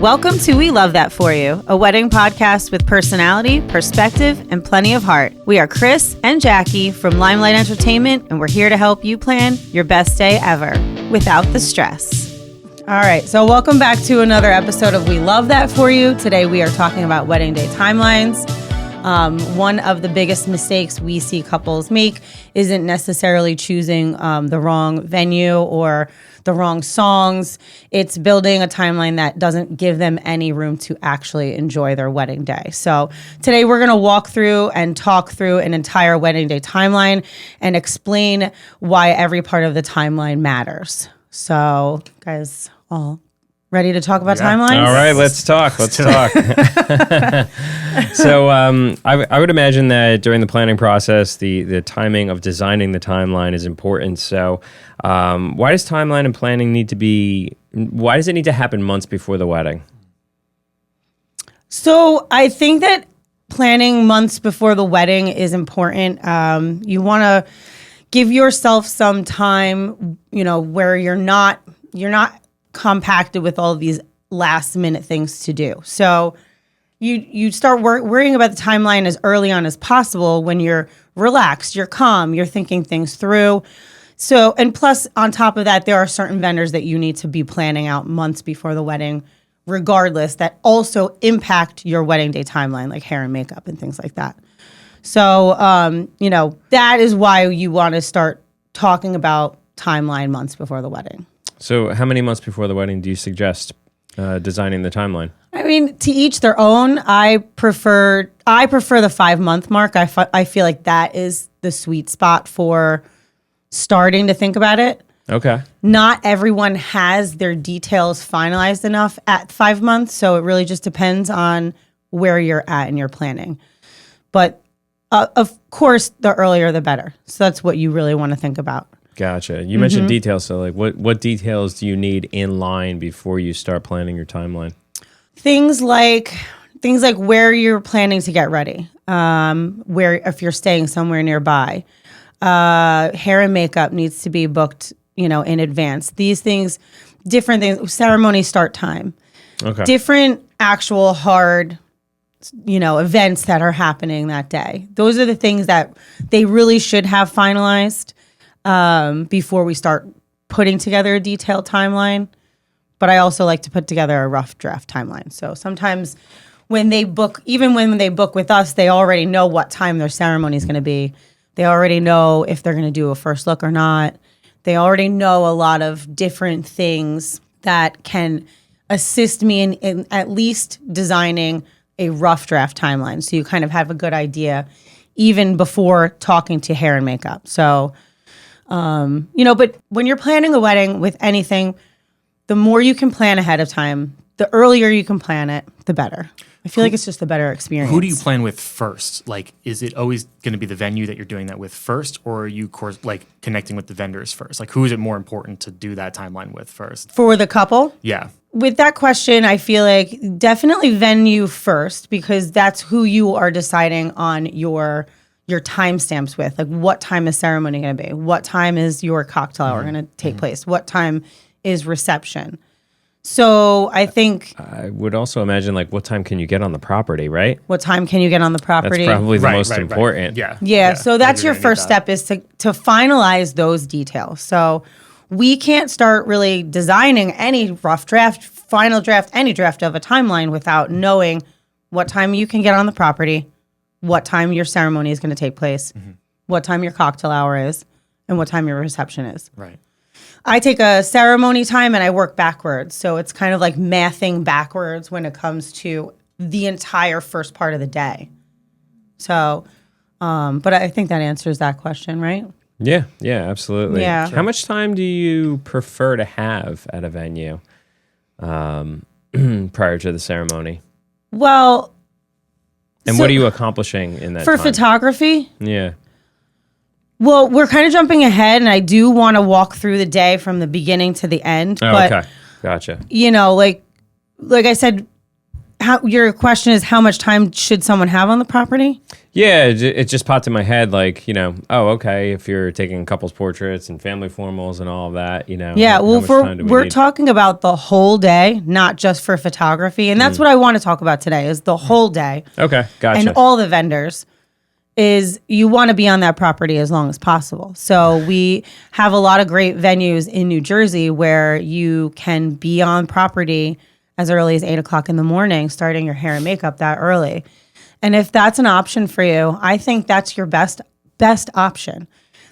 Welcome to We Love That For You, a wedding podcast with personality, perspective, and plenty of heart. We are Chris and Jackie from Limelight Entertainment, and we're here to help you plan your best day ever without the stress. All right, so welcome back to another episode of We Love That For You. Today we are talking about wedding day timelines. One of the biggest mistakes we see couples make isn't necessarily choosing the wrong venue or the wrong songs. It's building a timeline that doesn't give them any room to actually enjoy their wedding day. So today we're going to walk through and talk through an entire wedding day timeline and explain why every part of the timeline matters. So guys, all ready to talk about timelines? All right, let's talk. So I would imagine that during the planning process, the timing of designing the timeline is important. So why does timeline and planning why does it need to happen months before the wedding? So I think that planning months before the wedding is important. You want to give yourself some time, where you're not compacted with all of these last minute things to do. So you start worrying about the timeline as early on as possible when you're relaxed, you're calm, you're thinking things through. So, and plus on top of that, there are certain vendors that you need to be planning out months before the wedding, regardless, that also impact your wedding day timeline, like hair and makeup and things like that. So, that is why you want to start talking about timeline months before the wedding. So how many months before the wedding do you suggest designing the timeline? I mean, to each their own. I prefer the 5-month mark. I feel like that is the sweet spot for starting to think about it. Okay. Not everyone has their details finalized enough at 5 months, so it really just depends on where you're at in your planning. But of course, the earlier the better. So that's what you really want to think about. Gotcha. You mentioned details. So like what details do you need in line before you start planning your timeline? Things like where you're planning to get ready, where if you're staying somewhere nearby. Hair and makeup needs to be booked, in advance. These things, different things, ceremony start time. Okay. Different actual hard, events that are happening that day. Those are the things that they really should have finalized before we start putting together a detailed timeline. But I also like to put together a rough draft timeline. So sometimes when they book with us, they already know what time their ceremony is going to be. They already know if they're going to do a first look or not. They already know a lot of different things that can assist me in at least designing a rough draft timeline. So you kind of have a good idea even before talking to hair and makeup. So, but when you're planning a wedding with anything, the more you can plan ahead of time, the earlier you can plan it, the better. I feel like it's just a better experience. Who do you plan with first? Like, is it always going to be the venue that you're doing that with first, or are you connecting with the vendors first? Like, who is it more important to do that timeline with first? For the couple? Yeah. With that question, I feel like definitely venue first, because that's who you are deciding on your timestamps with. Like, what time is ceremony going to be? What time is your cocktail hour going to take place? What time is reception? So I think I would also imagine, what time can you get on the property, right? What time can you get on the property? That's probably the most important. Right. Yeah. So that's your first step, is to finalize those details. So we can't start really designing any rough draft, final draft, any draft of a timeline without knowing what time you can get on the property, what time your ceremony is going to take place, what time your cocktail hour is, and what time your reception is. Right. I take a ceremony time and I work backwards. So it's kind of like mathing backwards when it comes to the entire first part of the day. So, but I think that answers that question, right? Yeah, absolutely. Yeah. How much time do you prefer to have at a venue prior to the ceremony? Well, and what are you accomplishing in that for time? Photography? Yeah. Well, we're kind of jumping ahead, and I do want to walk through the day from the beginning to the end. Oh, but, okay. Gotcha. Like I said, your question is how much time should someone have on the property? Yeah, it just popped in my head, like, oh, okay, if you're taking couples portraits and family formals and all of that, Yeah, how well, much time do we we're need? talking about the whole day, not just for photography, and that's what I want to talk about today is the whole day. Okay, gotcha. And all the vendors is you want to be on that property as long as possible. So we have a lot of great venues in New Jersey where you can be on property as early as 8 o'clock in the morning, starting your hair and makeup that early. And if that's an option for you, I think that's your best option.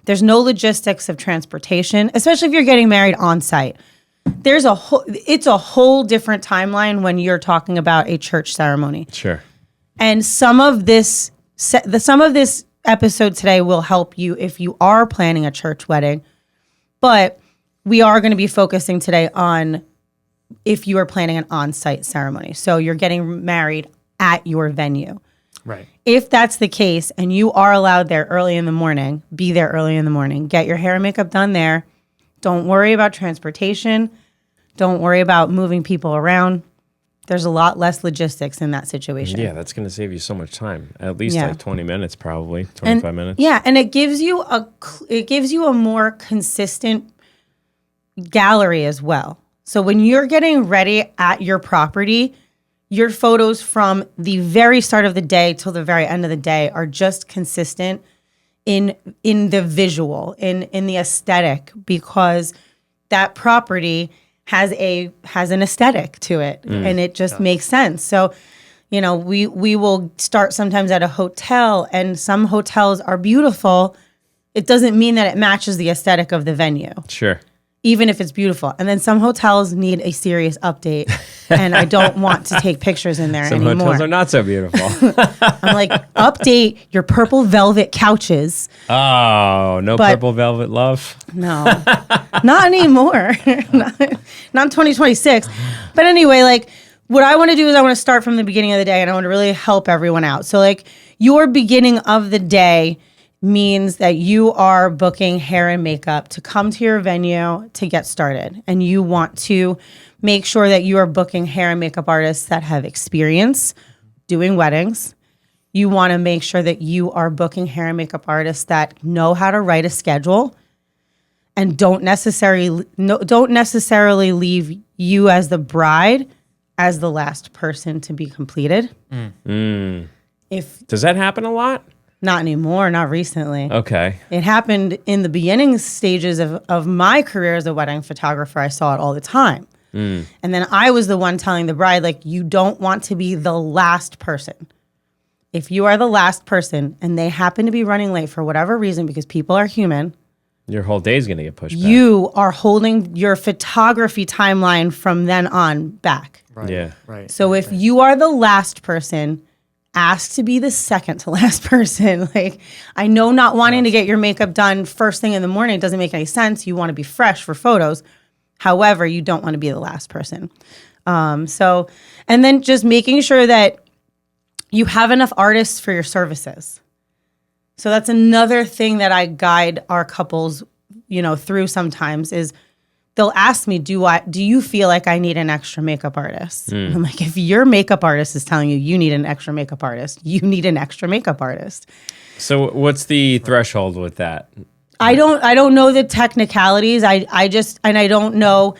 There's no logistics of transportation, especially if you're getting married on site. It's a whole different timeline when you're talking about a church ceremony. Sure. And some of this episode today will help you if you are planning a church wedding. But we are going to be focusing today on if you are planning an on-site ceremony. So you're getting married at your venue. Right. If that's the case and you are allowed there early in the morning, be there early in the morning. Get your hair and makeup done there. Don't worry about transportation. Don't worry about moving people around. There's a lot less logistics in that situation. Yeah, that's going to save you so much time. At least Yeah. like 20 minutes, probably 25 minutes. Yeah, and it gives you a more consistent gallery as well. So when you're getting ready at your property, your photos from the very start of the day till the very end of the day are just consistent in the visual, in the aesthetic, because that property has an aesthetic to it, and it just makes sense. So, we will start sometimes at a hotel, and some hotels are beautiful. It doesn't mean that it matches the aesthetic of the venue, Sure. even if it's beautiful. And then some hotels need a serious update, and I don't want to take pictures in there Some anymore. hotels are not so beautiful. I'm like, update your purple velvet couches. Oh, no But- purple velvet love? No, not anymore. not in 2026. But anyway, like what I want to do is I want to start from the beginning of the day, and I want to really help everyone out. So like your beginning of the day means that you are booking hair and makeup to come to your venue to get started. And you want to make sure that you are booking hair and makeup artists that have experience doing weddings. You want to make sure that you are booking hair and makeup artists that know how to write a schedule and don't necessarily leave you as the bride as the last person to be completed. If Does that happen a lot? not anymore, not recently. Okay. It happened in the beginning stages of my career as a wedding photographer. I saw it all the time. And then I was the one telling the bride, like, you don't want to be the last person. If you are the last person and they happen to be running late for whatever reason, because people are human, Your whole day's going to get pushed back. you are holding your photography timeline from then on back. Right. Yeah. Right. So if you are the last person, ask to be the second to last person. Like, I know not wanting to get your makeup done first thing in the morning doesn't make any sense. You want to be fresh for photos. However, you don't want to be the last person. And then just making sure that you have enough artists for your services. So that's another thing that I guide our couples, through sometimes is they'll ask me, do you feel like I need an extra makeup artist? And I'm like, if your makeup artist is telling you need an extra makeup artist, you need an extra makeup artist. So what's the threshold with that? I don't know the technicalities. I don't know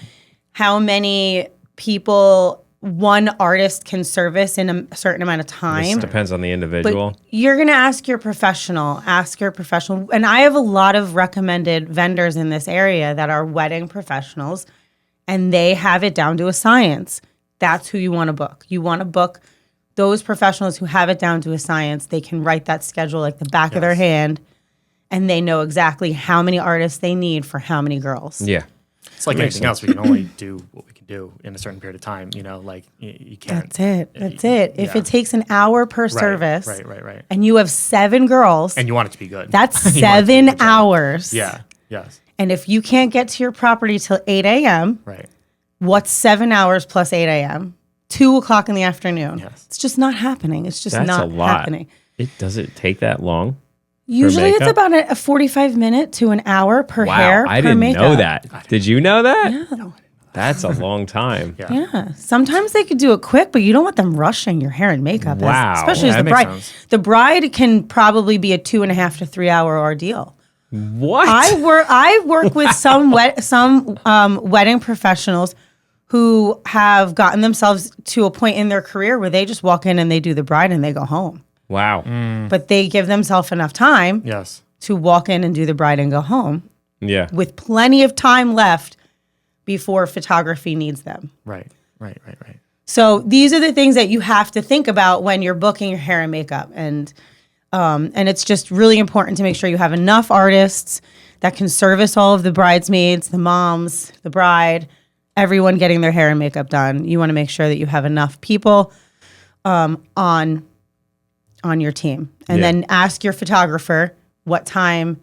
how many people one artist can service in a certain amount of This time. depends on the individual. But you're going to ask your professional. And I have a lot of recommended vendors in this area that are wedding professionals, and they have it down to a science. That's who you want to book. You want to book those professionals who have it down to a science. They can write that schedule like the back of their hand, and they know exactly how many artists they need for how many girls. Yeah. It's like anything else. We can only do what we can do in a certain period of time. Like you can't. That's it. If it takes an hour per service, Right. and you have 7 girls, And you want it to be good. that's You want it to be a 7 good job. hours. Yeah. Yes. And if you can't get to your property till 8 a.m., Right. what's 7 hours plus 8 a.m.? 2 o'clock in the afternoon. Yes. It's just not happening. It's just That's not a lot. happening. Does it take that long? Usually it's makeup? about a 45 minute to an hour per Wow, hair I per didn't makeup. know that. Did you know that? Yeah. That's a long time. Yeah. Yeah. Sometimes they could do it quick, but you don't want them rushing your hair and makeup. Wow. Especially Yeah, as the that makes bride. sense. The bride can probably be a 2.5 to 3 hour ordeal. What? I work with some wedding professionals who have gotten themselves to a point in their career where they just walk in and they do the bride and they go home. Wow. But they give themselves enough time Yes. to walk in and do the bride and go home Yeah. with plenty of time left before photography needs them. Right. So these are the things that you have to think about when you're booking your hair and makeup, and it's just really important to make sure you have enough artists that can service all of the bridesmaids, the moms, the bride, everyone getting their hair and makeup done. You want to make sure that you have enough people on your team, and then ask your photographer what time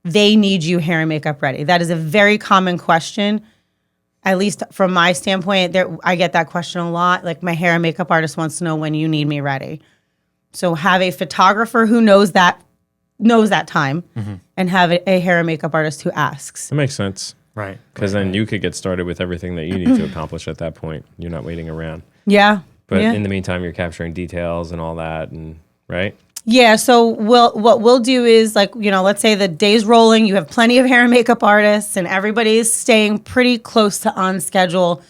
they need you hair and makeup ready. That is a very common question. At least from my standpoint, I get that question a lot. Like, my hair and makeup artist wants to know when you need me ready. So have a photographer who knows that time, and have a hair and makeup artist who asks. That makes sense. Right. Because then you could get started with everything that you need to accomplish at that point. You're not waiting around. Yeah. But yeah. in the meantime, you're capturing details and all that, and right? Yeah, so what we'll do is, like, let's say the day's rolling, you have plenty of hair and makeup artists, and everybody's staying pretty close to on schedule.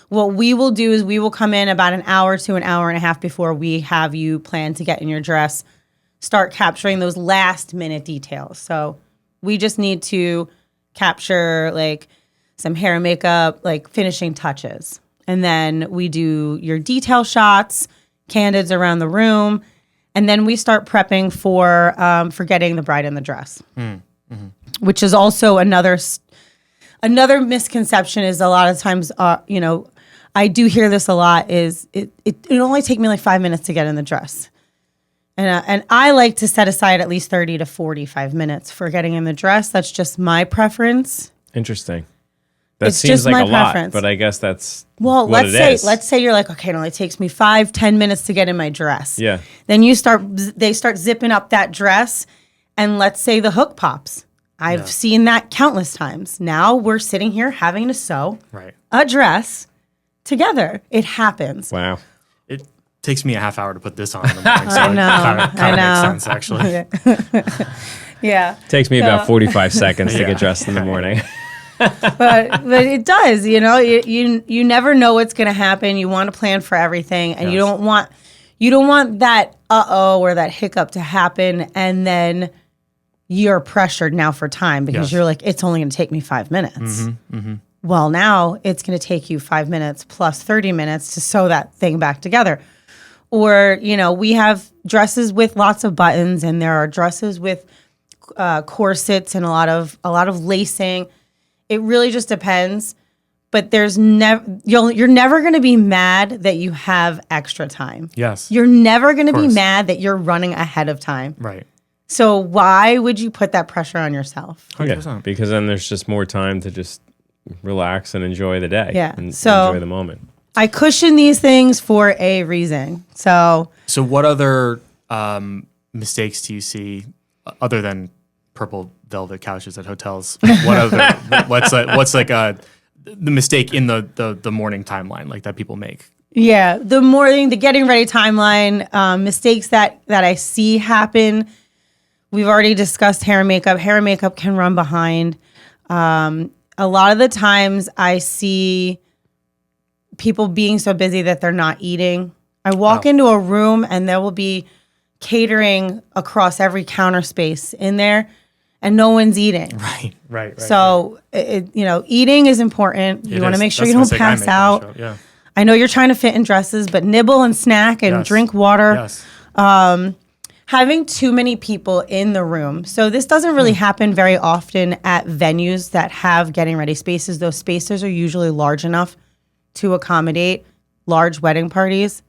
What we will do is we will come in about an hour to an hour and a half before we have you plan to get in your dress, start capturing those last minute details. So we just need to capture like some hair and makeup, like finishing touches. And then we do your detail shots, candids around the room. And then we start prepping for getting the bride in the dress, which is also another misconception. Is a lot of times, I do hear this a lot. Is it only take me like 5 minutes to get in the dress, and I like to set aside at least 30 to 45 minutes for getting in the dress. That's just my preference. Interesting. That It's seems just like my a lot, preference. but I guess that's Well, what let's say you're like, okay, it only takes me 5-10 minutes to get in my dress. Yeah. Then they start zipping up that dress, and let's say the hook pops. I've seen that countless times. Now we're sitting here having to sew a dress together. It happens. Wow. It takes me a half hour to put this on in the morning, so I know, it kind of makes sense, actually. Yeah. Takes me about 45 seconds to get dressed in the morning. but it does, you never know what's going to happen. You want to plan for everything, and you don't want that or that hiccup to happen, and then you're pressured now for time because you're like, it's only going to take me 5 minutes. Well, now it's going to take you 5 minutes plus 30 minutes to sew that thing back together. Or, we have dresses with lots of buttons, and there are dresses with corsets and a lot of lacing. It really just depends, but you're never going to be mad that you have extra time. Yes. You're never going to be mad that you're running ahead of time. Right. So why would you put that pressure on yourself? 100%. Yeah, because then there's just more time to just relax and enjoy the day. Yeah, And so- enjoy the moment. I cushion these things for a reason. So what other mistakes do you see other than purple velvet couches at hotels? What's the mistake in the morning timeline like that people make? yeah, the getting ready timeline, mistakes that I see happen. We've already discussed hair and makeup. Hair and makeup can run behind. A lot of the times I see people being so busy that they're not eating. I walk into a room and there will be catering across every counter space in there, and no one's eating. Right. So, eating is important. You want to make sure you don't pass out. Yeah. I know you're trying to fit in dresses, but nibble and snack and drink water. Yes. Having too many people in the room. So this doesn't really happen very often at venues that have getting ready spaces. Those spaces are usually large enough to accommodate large wedding parties,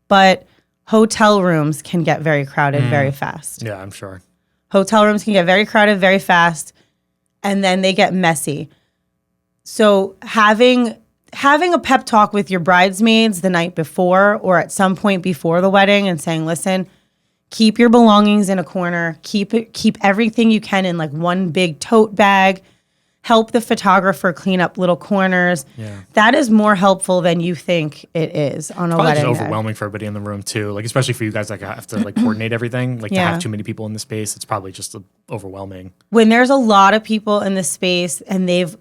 but hotel rooms can get very crowded very fast. Yeah, I'm sure. Hotel rooms can get very crowded very fast, and then they get messy. So having a pep talk with your bridesmaids the night before or at some point before the wedding and saying, listen, keep your belongings in a corner, keep everything you can in like one big tote bag, help the photographer clean up little corners. Yeah. That is more helpful than you think it is on a Probably wedding just day. overwhelming for everybody in the room too. Like especially for you guys that have to like coordinate everything. Like to Yeah. have too many people in the space, it's probably just overwhelming. When there's a lot of people in the space and they've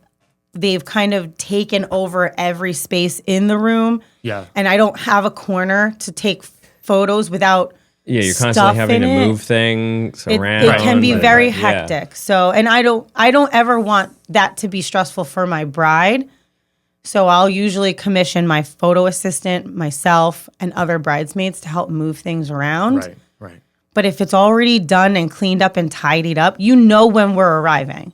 kind of taken over every space in the room. Yeah. And I don't have a corner to take photos without Yeah, you're stuff constantly having in to it. move things It around. can be and- very yeah. hectic. So, and I don't ever want that to be stressful for my bride. So I'll usually commission my photo assistant, myself, and other bridesmaids to help move things around. Right. Right. But if it's already done and cleaned up and tidied up, you know when we're arriving.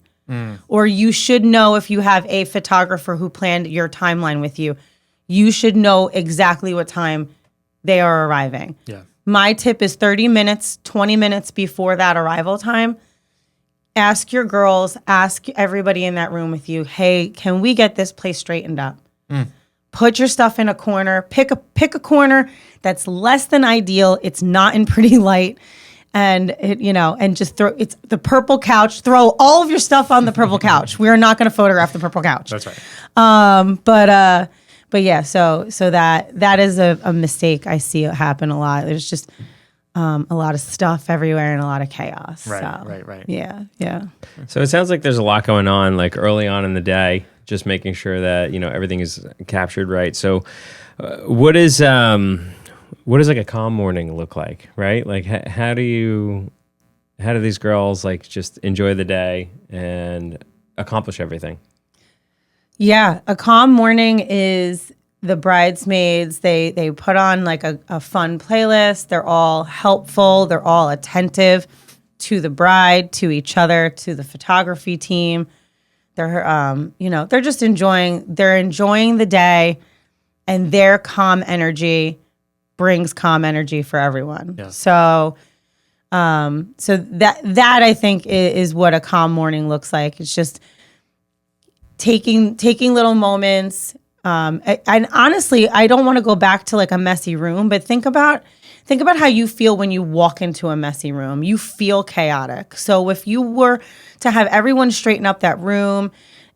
Or you should know if you have a photographer who planned your timeline with you. You should know exactly what time they are arriving. Yeah. My tip is 30 minutes, 20 minutes before that arrival time. Ask your girls, ask everybody in that room with you, hey, can we get this place straightened up? Put your stuff in a corner. Pick a corner that's less than ideal. It's not in pretty light. And and just throw it's the purple couch. Throw all of your stuff on the purple couch. We are not going to photograph the purple couch. That's right. But yeah, so that is a mistake I see it happen a lot. There's just a lot of stuff everywhere and a lot of chaos. Right, So, right. Yeah. So it sounds like there's a lot going on, like early on in the day, just making sure that everything is captured right. So, what does like a calm morning look like, right? Like how do these girls like just enjoy the day and accomplish everything? Yeah, a calm morning is the bridesmaids. They put on like a fun playlist. They're all helpful. They're all attentive to the bride, to each other, to the photography team. They're they're just enjoying the day, and their calm energy brings calm energy for everyone. Yeah. So that I think is what a calm morning looks like. It's just taking little moments. And honestly, I don't want to go back to like a messy room, but think about how you feel when you walk into a messy room. You feel chaotic. So if you were to have everyone straighten up that room,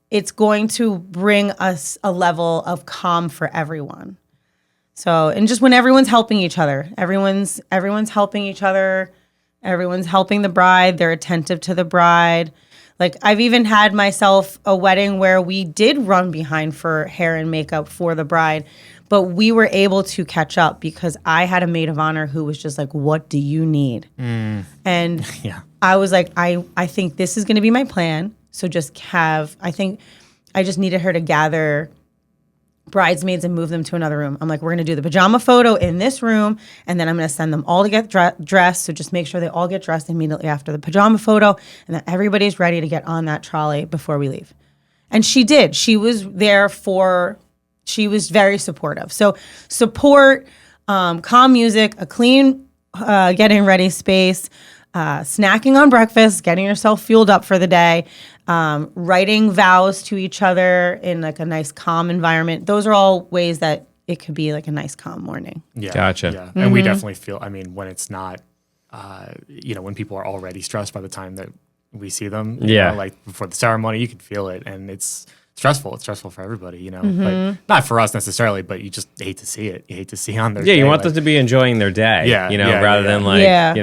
it's going to bring us a level of calm for everyone. So, and just when everyone's helping each other, everyone's helping each other, everyone's helping the bride, they're attentive to the bride. Like I've even had myself a wedding where we did run behind for hair and makeup for the bride, but we were able to catch up because I had a maid of honor who was just like, what do you need? And Yeah. I was like, I think this is going to be my plan. So I think I just needed her to gather bridesmaids and move them to another room. I'm like, we're going to do the pajama photo in this room, and then I'm going to send them all to get dressed. So just make sure they all get dressed immediately after the pajama photo, and that everybody's ready to get on that trolley before we leave. And she did. She was she was very supportive. So support, calm music, a clean getting ready space, snacking on breakfast, getting yourself fueled up for the day, writing vows to each other in like a nice calm environment. Those are all ways that it could be like a nice calm morning. Yeah. Gotcha. Yeah. And we definitely feel, when it's not, when people are already stressed by the time that we see them, like before the ceremony, you can feel it, and it's stressful. It's stressful for everybody, but not for us necessarily, but you just hate to see it. You hate to see on their day. You want like, them to be enjoying their day, rather than like,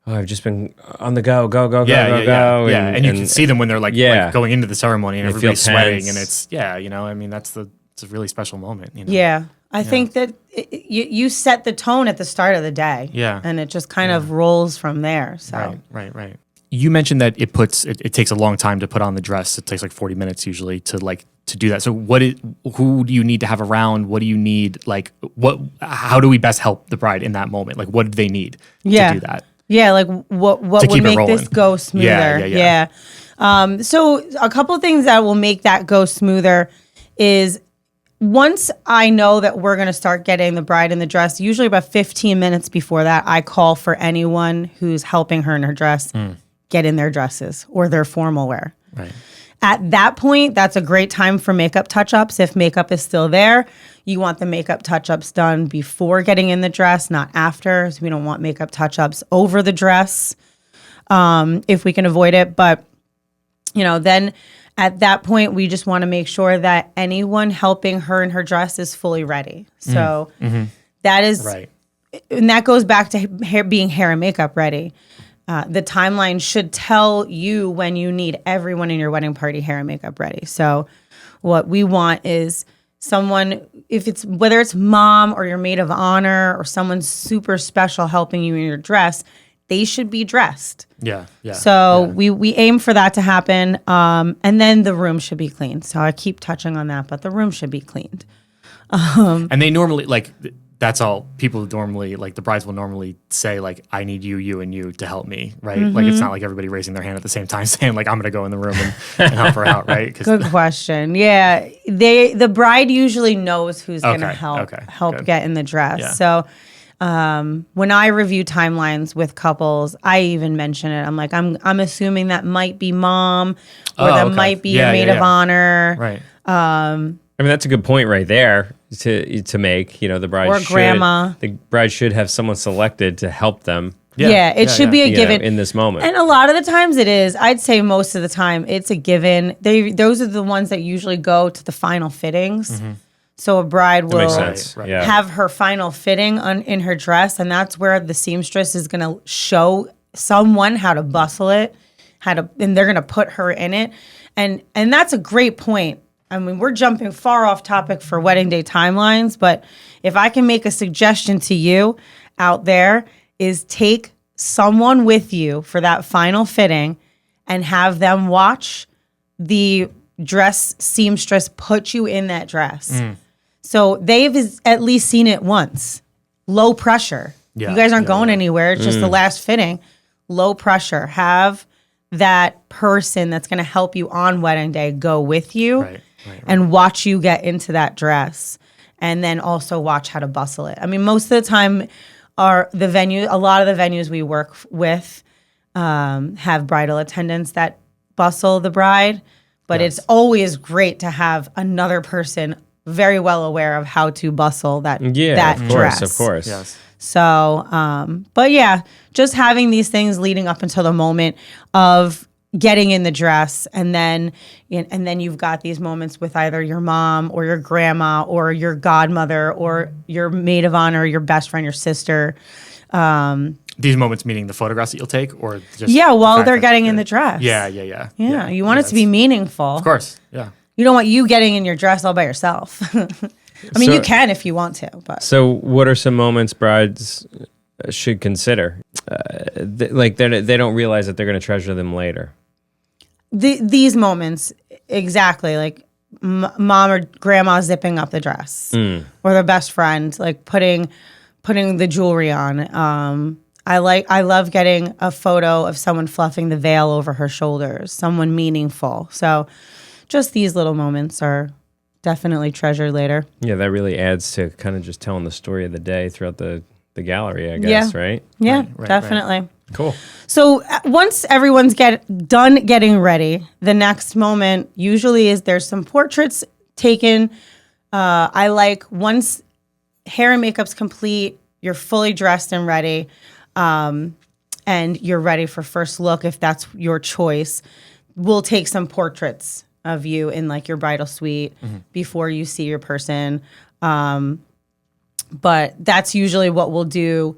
oh, I've just been on the go. Yeah. And you can see them when they're like going into the ceremony and They feel everybody's sweating, tense. and it's, it's a really special moment. Yeah. I think that you set the tone at the start of the day. Yeah. And it just kind of rolls from there. So Right. You mentioned that it takes a long time to put on the dress. It takes like 40 minutes usually to do that. So who do you need to have around? What do you need? Like how do we best help the bride in that moment? Like what do they need to do that? Yeah, like what would keep it make this rolling. go smoother? Yeah. So a couple of things that will make that go smoother is once I know that we're going to start getting the bride in the dress, usually about 15 minutes before that, I call for anyone who's helping her in her dress get in their dresses or their formal wear. Right. At that point, that's a great time for makeup touch-ups. If makeup is still there, you want the makeup touch-ups done before getting in the dress, not after. So we don't want makeup touch-ups over the dress if we can avoid it. But, then At that point, we just want to make sure that anyone helping her in her dress is fully ready. So that is Right. and that goes back to being hair and makeup ready. The timeline should tell you when you need everyone in your wedding party hair and makeup ready. So what we want is someone, whether it's mom or your maid of honor or someone super special helping you in your dress, they should be dressed. Yeah. Yeah. So we aim for that to happen. And then the room should be cleaned. So I keep touching on that, but the room should be cleaned. And they normally that's all people normally the brides will normally say I need you, you, and you to help me, right? Like it's not like everybody raising their hand at the same time saying I'm gonna go in the room and help her out, right? Good question. Yeah, the bride usually knows who's gonna help good. get in the dress. Yeah. So when I review timelines with couples, I even mention it. I'm like, I'm assuming that might be mom or that might be your maid of honor, right? I mean, that's a good point right there to make. The bride or grandma. The bride should have someone selected to help them. Yeah, it should be a given in this moment. And a lot of the times it is. I'd say most of the time it's a given. Those are the ones that usually go to the final fittings. So a bride will have her final fitting in her dress, and that's where the seamstress is going to show someone how to bustle it, and they're going to put her in it. And that's a great point. I mean, we're jumping far off topic for wedding day timelines, but if I can make a suggestion to you out there is take someone with you for that final fitting and have them watch the dress seamstress put you in that dress. So they've at least seen it once. Low pressure. You guys aren't going anywhere. It's just the last fitting. Low pressure. Have that person that's going to help you on wedding day go with you. Right. And watch you get into that dress, and then also watch how to bustle it. I mean, most of the time, a lot of the venues we work with have bridal attendants that bustle the bride, but it's always great to have another person very well aware of how to bustle that dress. Of course. Yes. So, but yeah, just having these things leading up until the moment of getting in the dress, and then you've got these moments with either your mom or your grandma or your godmother or your maid of honor, your best friend, your sister. These moments meaning the photographs that you'll take, or just while they're getting in the dress. Yeah. You want it to be meaningful. Of course. Yeah. You don't want you getting in your dress all by yourself. I mean, you can if you want to, but. So what are some moments brides should consider? They don't realize that they're going to treasure them later. These moments, exactly, like mom or grandma zipping up the dress, or their best friend, putting the jewelry on. I love getting a photo of someone fluffing the veil over her shoulders, someone meaningful. So just these little moments are definitely treasured later. Yeah, that really adds to kind of just telling the story of the day throughout the gallery, I guess, right? Yeah, definitely. Right. Cool. So once everyone's done getting ready, the next moment usually is there's some portraits taken. I like once hair and makeup's complete, you're fully dressed and ready, and you're ready for first look if that's your choice. We'll take some portraits of you in your bridal suite before you see your person. But that's usually what we'll do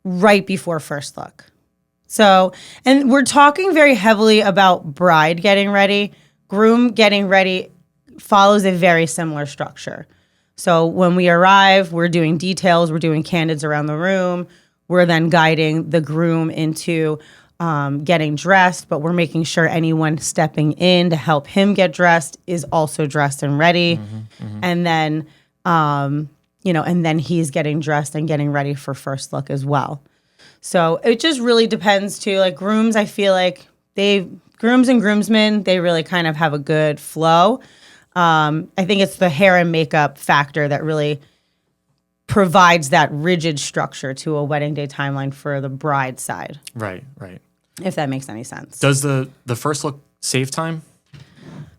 right before first look. So, and we're talking very heavily about bride getting ready. Groom getting ready follows a very similar structure. So when we arrive, we're doing details, we're doing candids around the room. We're then guiding the groom into getting dressed, but we're making sure anyone stepping in to help him get dressed is also dressed and ready. And then, and then he's getting dressed and getting ready for first look as well. So it just really depends too. Grooms, I feel like grooms and groomsmen, they really kind of have a good flow. I think it's the hair and makeup factor that really provides that rigid structure to a wedding day timeline for the bride side. Right. If that makes any sense. Does the first look save time?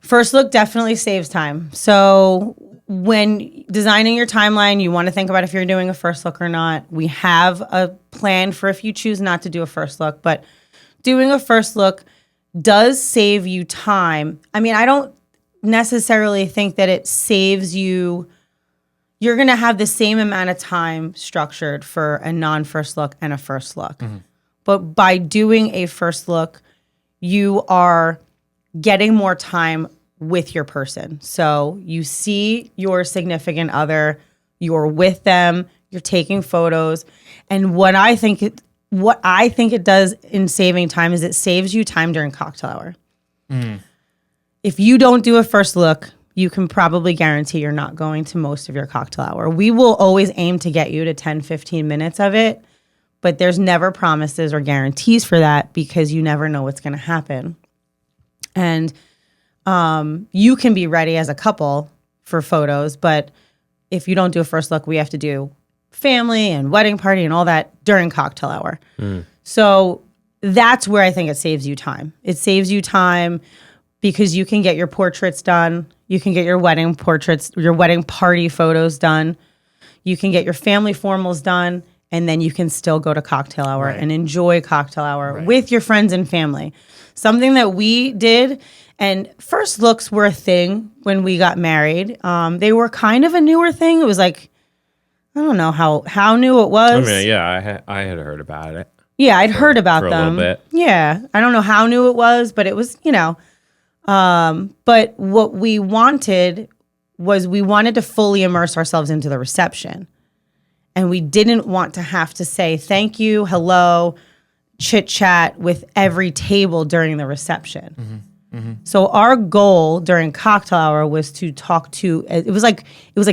First look definitely saves time. So when designing your timeline, you want to think about if you're doing a first look or not. We have a plan for if you choose not to do a first look, but doing a first look does save you time. I mean, I don't necessarily think that it saves you. You're going to have the same amount of time structured for a non-first look and a first look. But by doing a first look, you are getting more time with your person. So you see your significant other, you're with them, you're taking photos. And what I think it does in saving time is it saves you time during cocktail hour. If you don't do a first look, you can probably guarantee you're not going to most of your cocktail hour. We will always aim to get you to 10, 15 minutes of it, but there's never promises or guarantees for that because you never know what's going to happen. And you can be ready as a couple for photos, but if you don't do a first look, we have to do family and wedding party and all that during cocktail hour. So that's where I think it saves you time. It saves you time because you can get your portraits done. You can get your wedding portraits, your wedding party photos done. You can get your family formals done, and then you can still go to cocktail hour and enjoy cocktail hour with your friends and family. Something that we did, and first looks were a thing when we got married. They were kind of a newer thing. It was like, I don't know how new it was. I mean, yeah, I had heard about it. Yeah, I'd heard about for a them. little bit. Yeah, I don't know how new it was, but it was, but what we wanted was we wanted to fully immerse ourselves into the reception. And we didn't want to have to say thank you, hello, chit chat with every table during the reception. So our goal during cocktail hour was to talk to. It was like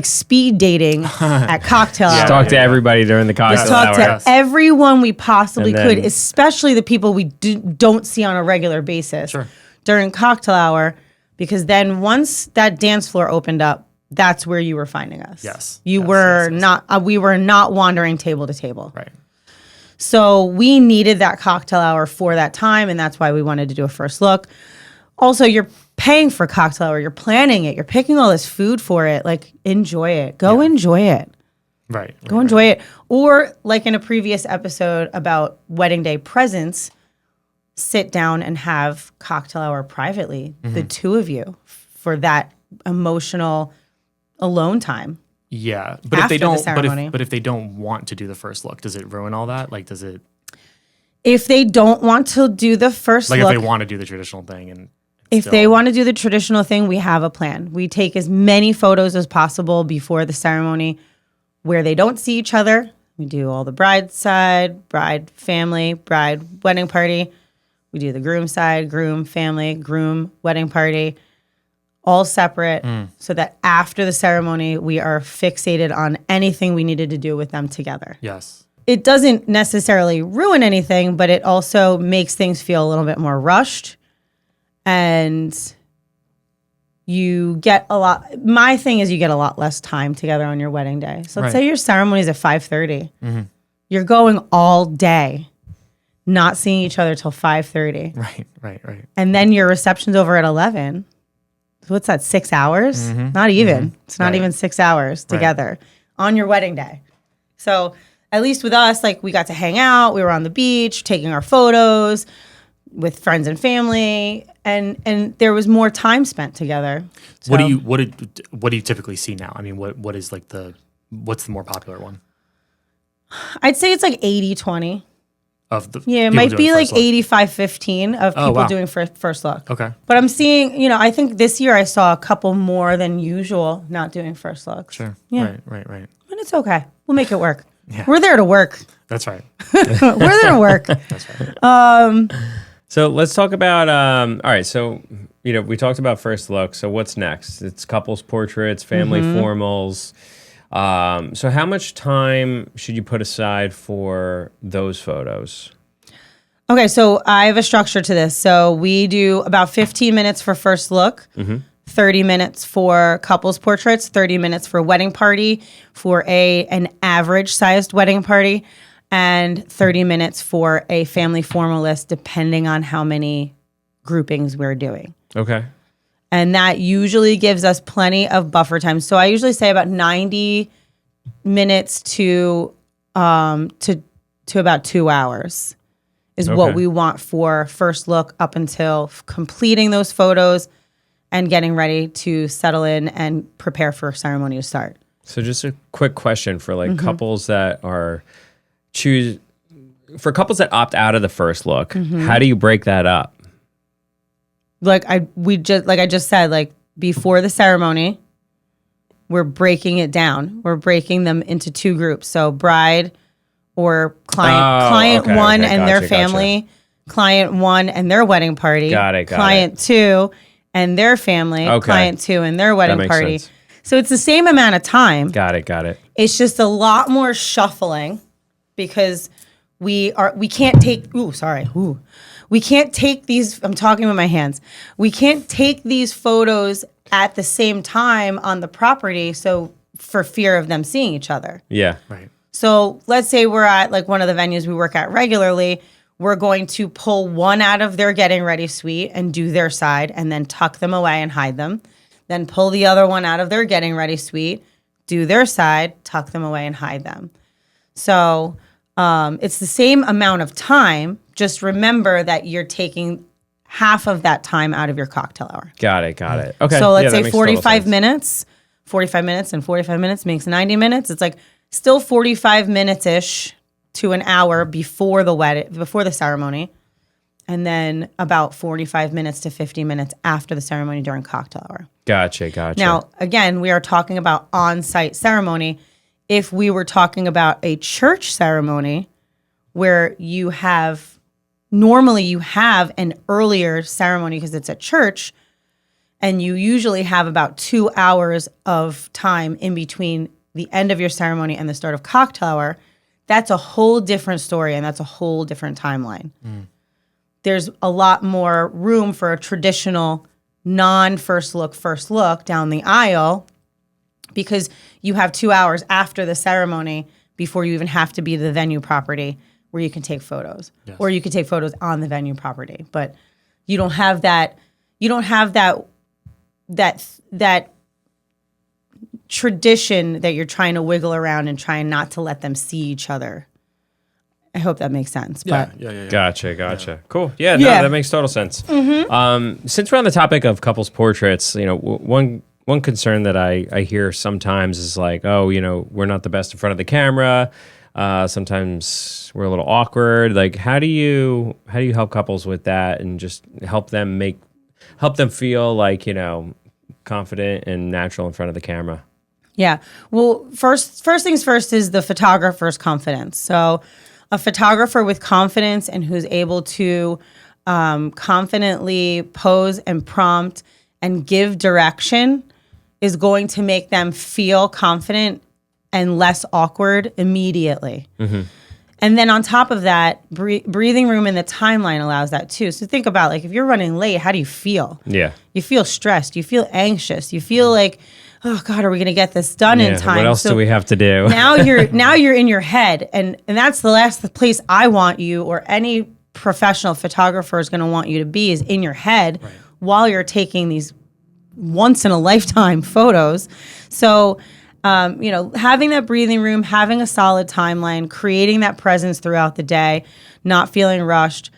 speed dating at cocktail hour. Talk to everybody during the cocktail Just talk hour. to everyone we possibly And then- could, especially the people we don't see on a regular basis during cocktail hour, because then once that dance floor opened up, that's where you were finding us. Yes. You Yes, were yes. not. We were not wandering table to table. Right. So we needed that cocktail hour for that time, and that's why we wanted to do a first look. Also, you're paying for cocktail hour. You're planning it. You're picking all this food for it. Like, enjoy it. Go enjoy it. Right. Go enjoy it. Or like in a previous episode about wedding day presents, sit down and have cocktail hour privately, the two of you, for that emotional alone time. Yeah, but if After they the don't, ceremony. but if they don't want to do the first look, does it ruin all that? Like, does it If they don't want to do the first like look, if they want to do the traditional thing and if still- they want to do the traditional thing, we have a plan. We take as many photos as possible before the ceremony where they don't see each other. We do all the bride side, bride family, bride wedding party. We do the groom side, groom family, groom wedding party, all separate, so that after the ceremony, we are fixated on anything we needed to do with them together. Yes. It doesn't necessarily ruin anything, but it also makes things feel a little bit more rushed. And you get a lot. My thing is you get a lot less time together on your wedding day. So let's say your ceremony is at 5:30. You're going all day, not seeing each other till 5:30. Right. And then your reception's over at 11. So what's that, 6 hours? Not even. It's not Right. even 6 hours together on your wedding day. So at least with us, like, we got to hang out. We were on the beach taking our photos with friends and family, and there was more time spent together. So, What do you typically see now? I mean, what is like what's the more popular one I'd say it's like 80-20. of the Yeah, it people might doing be like first look? 85-15 of people wow. doing first look. Okay. But I'm seeing, I think this year I saw a couple more than usual not doing first looks. Sure. Yeah. Right. And it's okay. We'll make it work. Yeah. We're there to work. That's right. We're there to work. That's right. So let's talk about, all right, so, we talked about first look. So what's next? It's couples portraits, family formals. So how much time should you put aside for those photos? Okay, so I have a structure to this. So we do about 15 minutes for first look, 30 minutes for couples portraits, 30 minutes for wedding party, for an average sized wedding party, and 30 minutes for a family formalist, depending on how many groupings we're doing. Okay. And that usually gives us plenty of buffer time. So I usually say about 90 minutes to about 2 hours is what Okay. we want for first look up until completing those photos and getting ready to settle in and prepare for ceremony to start. So just a quick question for like couples that are for couples that opt out of the first look, how do you break that up? Like I just said, like before the ceremony, we're breaking it down. We're breaking them into two groups. So bride or client okay, one okay, and their gotcha. family, client one and their wedding party, Got it. client two and their family, Okay. client two and their wedding makes party. sense. So it's the same amount of time. Got it. It's just a lot more shuffling because we can't take we can't take these, I'm talking with my hands. We can't take these photos at the same time on the property, so for fear of them seeing each other. Yeah. Right. So let's say we're at like one of the venues we work at regularly. We're going to pull one out of their getting ready suite and do their side and then tuck them away and hide them. Then pull the other one out of their getting ready suite, do their side, tuck them away and hide them. So it's the same amount of time. Just remember that you're taking half of that time out of your cocktail hour. Got it. Okay. So let's Yeah, that say makes total 45 sense. minutes, 45 minutes and 45 minutes makes 90 minutes. It's like still 45 minutes-ish to an hour before the ceremony. And then about 45 minutes to 50 minutes after the ceremony during cocktail hour. Gotcha. Now, again, we are talking about on-site ceremony. If we were talking about a church ceremony where normally you have an earlier ceremony because it's at church, and you usually have about 2 hours of time in between the end of your ceremony and the start of cocktail hour, that's a whole different story and that's a whole different timeline. There's a lot more room for a traditional non-first look down the aisle because you have 2 hours after the ceremony before you even have to be to the venue property where you can take photos. Yes. Or you can take photos on the venue property. But you don't have that tradition that you're trying to wiggle around and trying not to let them see each other. I hope that makes sense. Yeah. But Gotcha. Cool. Yeah, Yeah. that makes total sense. Since we're on the topic of couples portraits, one concern that I hear sometimes is like, oh, we're not the best in front of the camera. Sometimes we're a little awkward. Like, how do you help couples with that and just help them feel like, confident and natural in front of the camera? yeah. Well, first things first is the photographer's confidence. So a photographer with confidence and who's able to confidently pose and prompt and give direction is going to make them feel confident and less awkward immediately. And then on top of that, breathing room in the timeline allows that too. So think about like if you're running late, how do you feel? Yeah. You feel stressed. You feel anxious. You feel like, oh God, are we going to get this done in time? What else do we have to do? now you're in your head, and that's the last place I want you or any professional photographer is going to want you to be is in your head while you're taking these once in a lifetime photos. So having that breathing room, having a solid timeline, creating that presence throughout the day, not feeling rushed,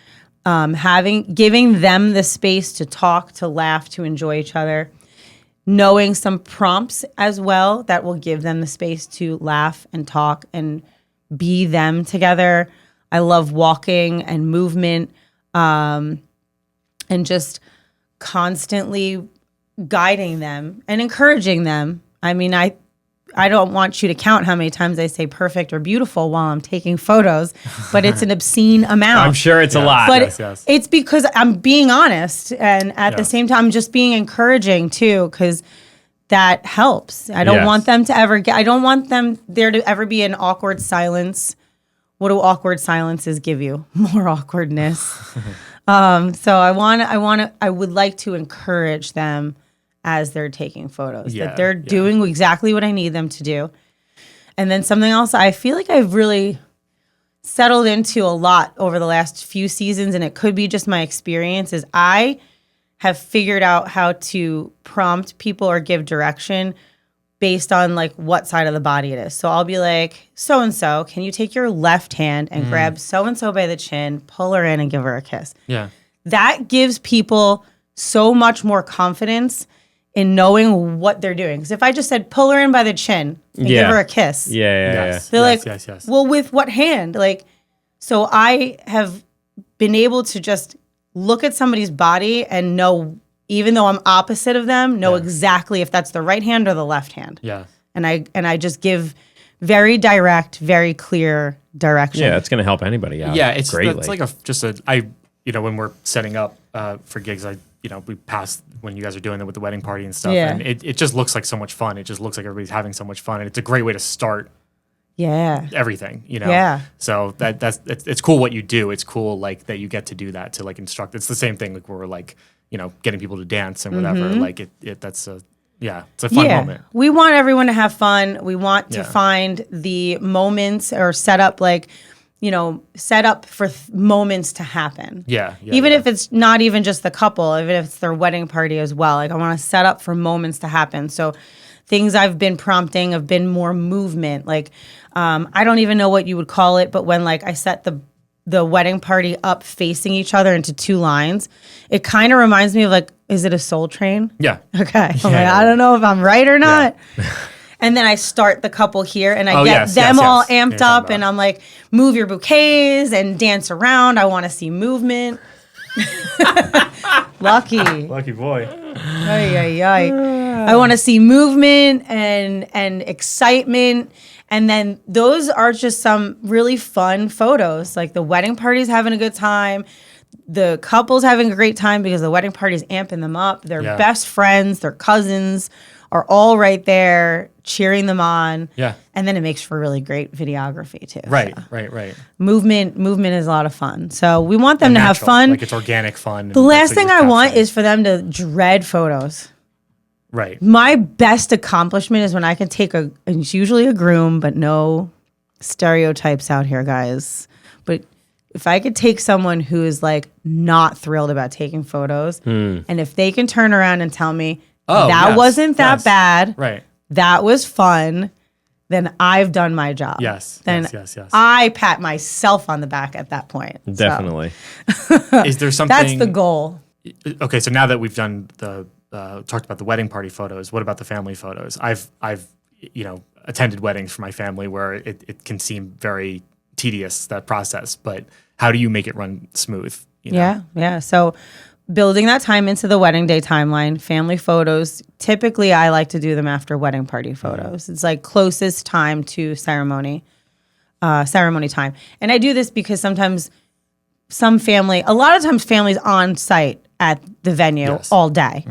giving them the space to talk, to laugh, to enjoy each other, knowing some prompts as well that will give them the space to laugh and talk and be them together. I love walking and movement, and just constantly guiding them and encouraging them. I mean, I don't want you to count how many times I say perfect or beautiful while I'm taking photos, but it's an obscene amount. I'm sure it's a lot. But Yes. it's because I'm being honest, and at the same time, I'm just being encouraging too, because that helps. I don't Yes. want them to ever I don't want there to ever be an awkward silence. What do awkward silences give you? More awkwardness. So I would like to encourage them as they're taking photos, that they're doing exactly what I need them to do. And then something else I feel like I've really settled into a lot over the last few seasons, and it could be just my experience, is I have figured out how to prompt people or give direction based on like what side of the body it is. So I'll be like, so and so, can you take your left hand and grab so and so by the chin, pull her in, and give her a kiss? Yeah. That gives people so much more confidence in knowing what they're doing. Because if I just said pull her in by the chin and give her a kiss, Yes. they're like, yes. well, with what hand? Like, so I have been able to just look at somebody's body and know, even though I'm opposite of them, know exactly if that's the right hand or the left hand. Yeah. And I just give very direct, very clear direction. Yeah, it's going to help anybody out. Yeah, it's greatly. like when we're setting up for gigs, we pass when you guys are doing it with the wedding party and stuff, Yeah. and it just looks like so much fun. It just looks like everybody's having so much fun, and it's a great way to start everything, Yeah. So it's cool what you do. It's cool like that you get to do that to like instruct. It's the same thing like where we're like getting people to dance and whatever. Like it's a fun moment. We want everyone to have fun. We want to find the moments or set up for moments to happen. Even if it's not even just the couple, even if it's their wedding party as well. Like I want to set up for moments to happen. So things I've been prompting have been more movement. Like I don't even know what you would call it, but when like I set the wedding party up facing each other into two lines, it kind of reminds me of like, is it a Soul Train? Yeah. Okay. I don't know if I'm right or not. And then I start the couple here and I get them all amped up and I'm like, move your bouquets and dance around. I want to see movement. Lucky boy. Ay. I want to see movement and excitement. And then those are just some really fun photos. Like the wedding party's having a good time. The couple's having a great time because the wedding party's amping them up. Their best friends, their cousins are all right there cheering them on. Yeah. And then it makes for really great videography too. Right. So Right. movement is a lot of fun. So we want them to have fun. Like it's organic fun. The last thing I want is for them to dread photos. Right. My best accomplishment is when I can take and it's usually a groom, but no stereotypes out here, guys. But if I could take someone who is like not thrilled about taking photos, and if they can turn around and tell me wasn't that bad, right? That was fun, then I've done my job. Yes. Then yes. I pat myself on the back at that point. Definitely. So, is there something? That's the goal. Okay, so now that we've done talked about the wedding party photos, what about the family photos? I've attended weddings for my family where it can seem very tedious, that process, but how do you make it run smooth? Yeah. So building that time into the wedding day timeline, family photos, typically I like to do them after wedding party photos. It's like closest time to ceremony time. And I do this because sometimes a lot of times families on site at the venue all day.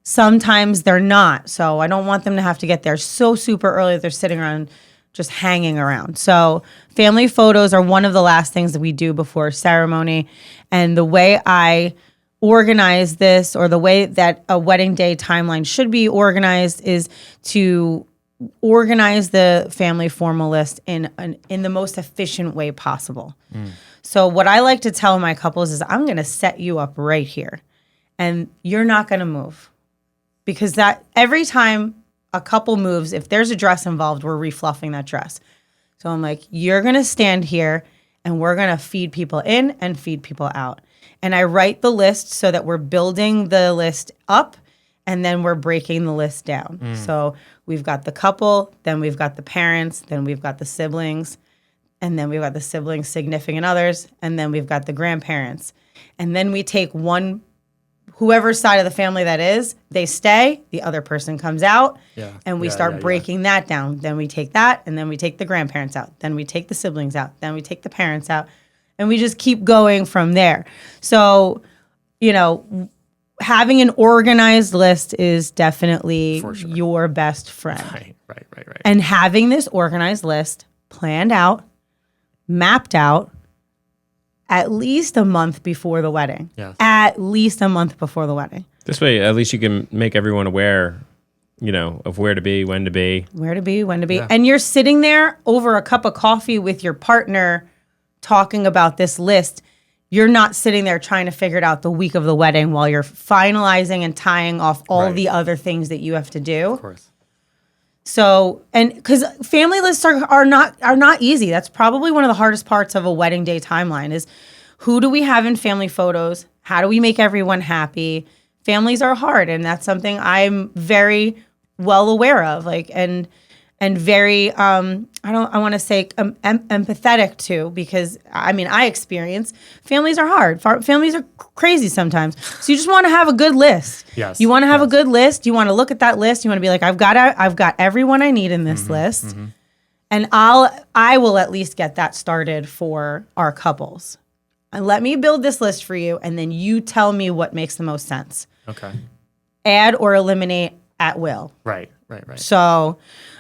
Sometimes they're not. So I don't want them to have to get there so super early that they're sitting around just hanging around. So family photos are one of the last things that we do before ceremony. And the way I organize this, or the way that a wedding day timeline should be organized, is to organize the family formal list in the most efficient way possible. So what I like to tell my couples is I'm going to set you up right here and you're not going to move, because that every time a couple moves, if there's a dress involved, we're refluffing that dress. So I'm like, you're going to stand here and we're going to feed people in and feed people out. And I write the list so that we're building the list up and then we're breaking the list down. So we've got the couple, then we've got the parents, then we've got the siblings, and then we've got the siblings' significant others, and then we've got the grandparents. And then we take whoever side of the family that is, they stay, the other person comes out, and we start breaking that down. Then we take that, and then we take the grandparents out. Then we take the siblings out. Then we take the parents out. And we just keep going from there. So, having an organized list is definitely your best friend. Right. And having this organized list planned out, mapped out, at least a month before the wedding. Yes. At least a month before the wedding. This way, at least you can make everyone aware, of where to be, when to be. Where to be, when to be. Yeah. And you're sitting there over a cup of coffee with your partner talking about this list. You're not sitting there trying to figure it out the week of the wedding while you're finalizing and tying off all the other things that you have to do. Of course. So, and because family lists are not easy. That's probably one of the hardest parts of a wedding day timeline is who do we have in family photos? How do we make everyone happy? Families are hard, and that's something I'm very well aware of. Like, and very I want to say empathetic to, because I mean I experience families are hard. Families are crazy sometimes. So you just want to have a good list. Yes. You want to have a good list. You want to look at that list. You want to be like, I've got everyone I need in this list, and I will at least get that started for our couples. And let me build this list for you, and then you tell me what makes the most sense. Okay. Add or eliminate at will. Right. So,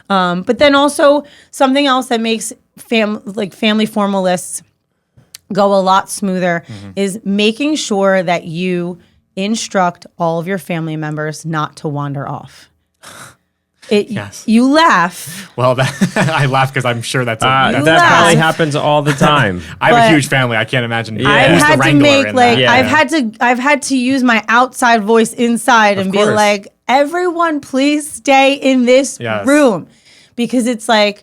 but then also something else that makes family formal lists go a lot smoother is making sure that you instruct all of your family members not to wander off. Yes. You laugh. Well, I laugh because I'm sure that's that laugh. probably happens all the time. I have but a huge family. I can't imagine Yeah. I've who's the had to wrangler make in like that. Yeah. I've had to use my outside voice inside and be course. like, everyone please stay in this Yes. room, because it's like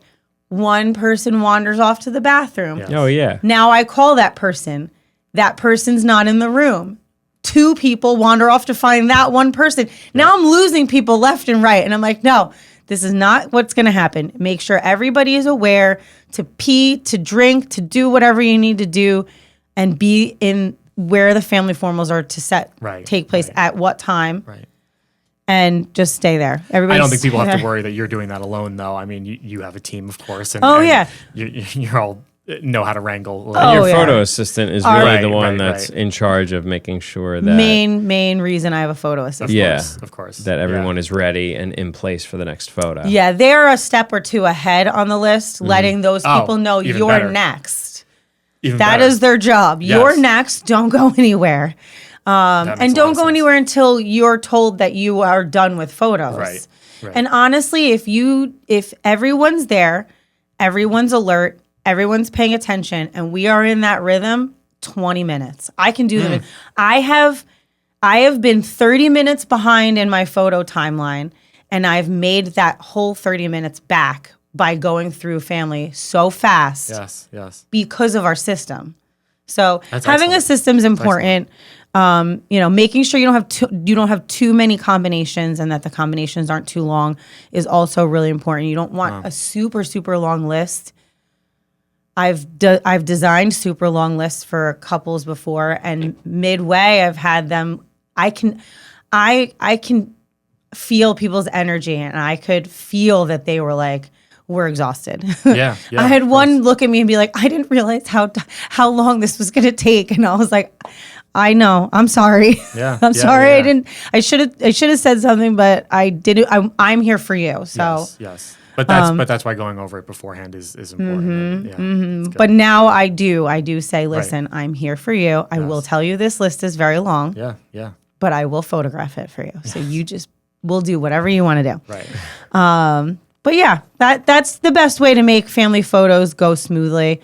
one person wanders off to the bathroom. Yes. Oh yeah. Now I call that person. That person's not in the room. Two people wander off to find that one person. Now I'm losing people left and right. And I'm like, no, this is not what's going to happen. Make sure everybody is aware to pee, to drink, to do whatever you need to do, and be in where the family formals are to take place at what time. Right. And just stay there. Everybody. I don't think people have to worry that you're doing that alone, though. I mean, you have a team, of course. And, Oh, and yeah. You're all know how to wrangle. Oh, Your yeah. photo assistant is really Right, the one right, that's right. in charge of making sure that main reason I have a photo assistant. Yeah. Of course. that everyone is ready and in place for the next photo. Yeah, they're a step or two ahead on the list, letting those Oh, people know even you're better. next. Even That better. is their job. Yes. You're next. Don't go anywhere. That makes And a lot don't of go sense. anywhere until you're told that you are done with photos. Right. And honestly, if everyone's there, everyone's alert, everyone's paying attention, and we are in that rhythm, 20 minutes. I can do them. I have been 30 minutes behind in my photo timeline, and I've made that whole 30 minutes back by going through family so fast Yes. because of our system. So That's having a excellent. system is important. Making sure you don't have too many combinations, and that the combinations aren't too long is also really important. You don't want a super, super long list. I've designed super long lists for couples before, and midway I've had them. I can feel people's energy, and I could feel that they were like, we're exhausted. Yeah. I had one look at me and be like, I didn't realize how long this was going to take. And I was like, I know, I'm sorry. Yeah, I'm yeah, sorry. yeah. I should have said something, but I didn't. I'm here for you. So, Yes. But that's why going over it beforehand is important. Yeah. It's good. but now I do say, listen, I'm here for you. I will tell you this list is very long, Yeah. but I will photograph it for you. So we'll do whatever you want to do. Right. But yeah, that's the best way to make family photos go smoothly.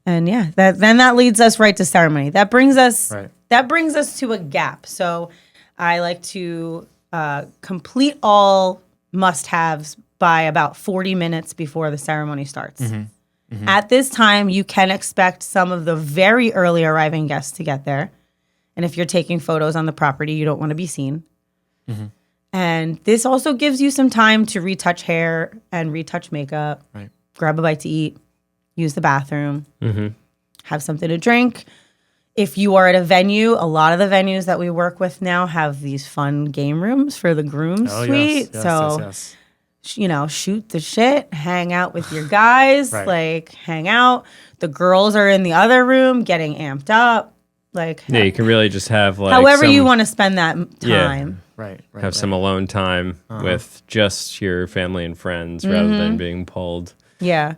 And yeah, that leads us right to ceremony. That brings us to a gap. So I like to complete all must-haves by about 40 minutes before the ceremony starts. At this time, you can expect some of the very early arriving guests to get there. And if you're taking photos on the property, you don't want to be seen. And this also gives you some time to retouch hair and retouch makeup, grab a bite to eat, use the bathroom, have something to drink. If you are at a venue, a lot of the venues that we work with now have these fun game rooms for the groom suite. Yes. Shoot the shit, hang out with your guys, hang out. The girls are in the other room getting amped up. You can really just have however you want to spend that time. Right. Have some alone time with just your family and friends rather than being pulled. Yeah.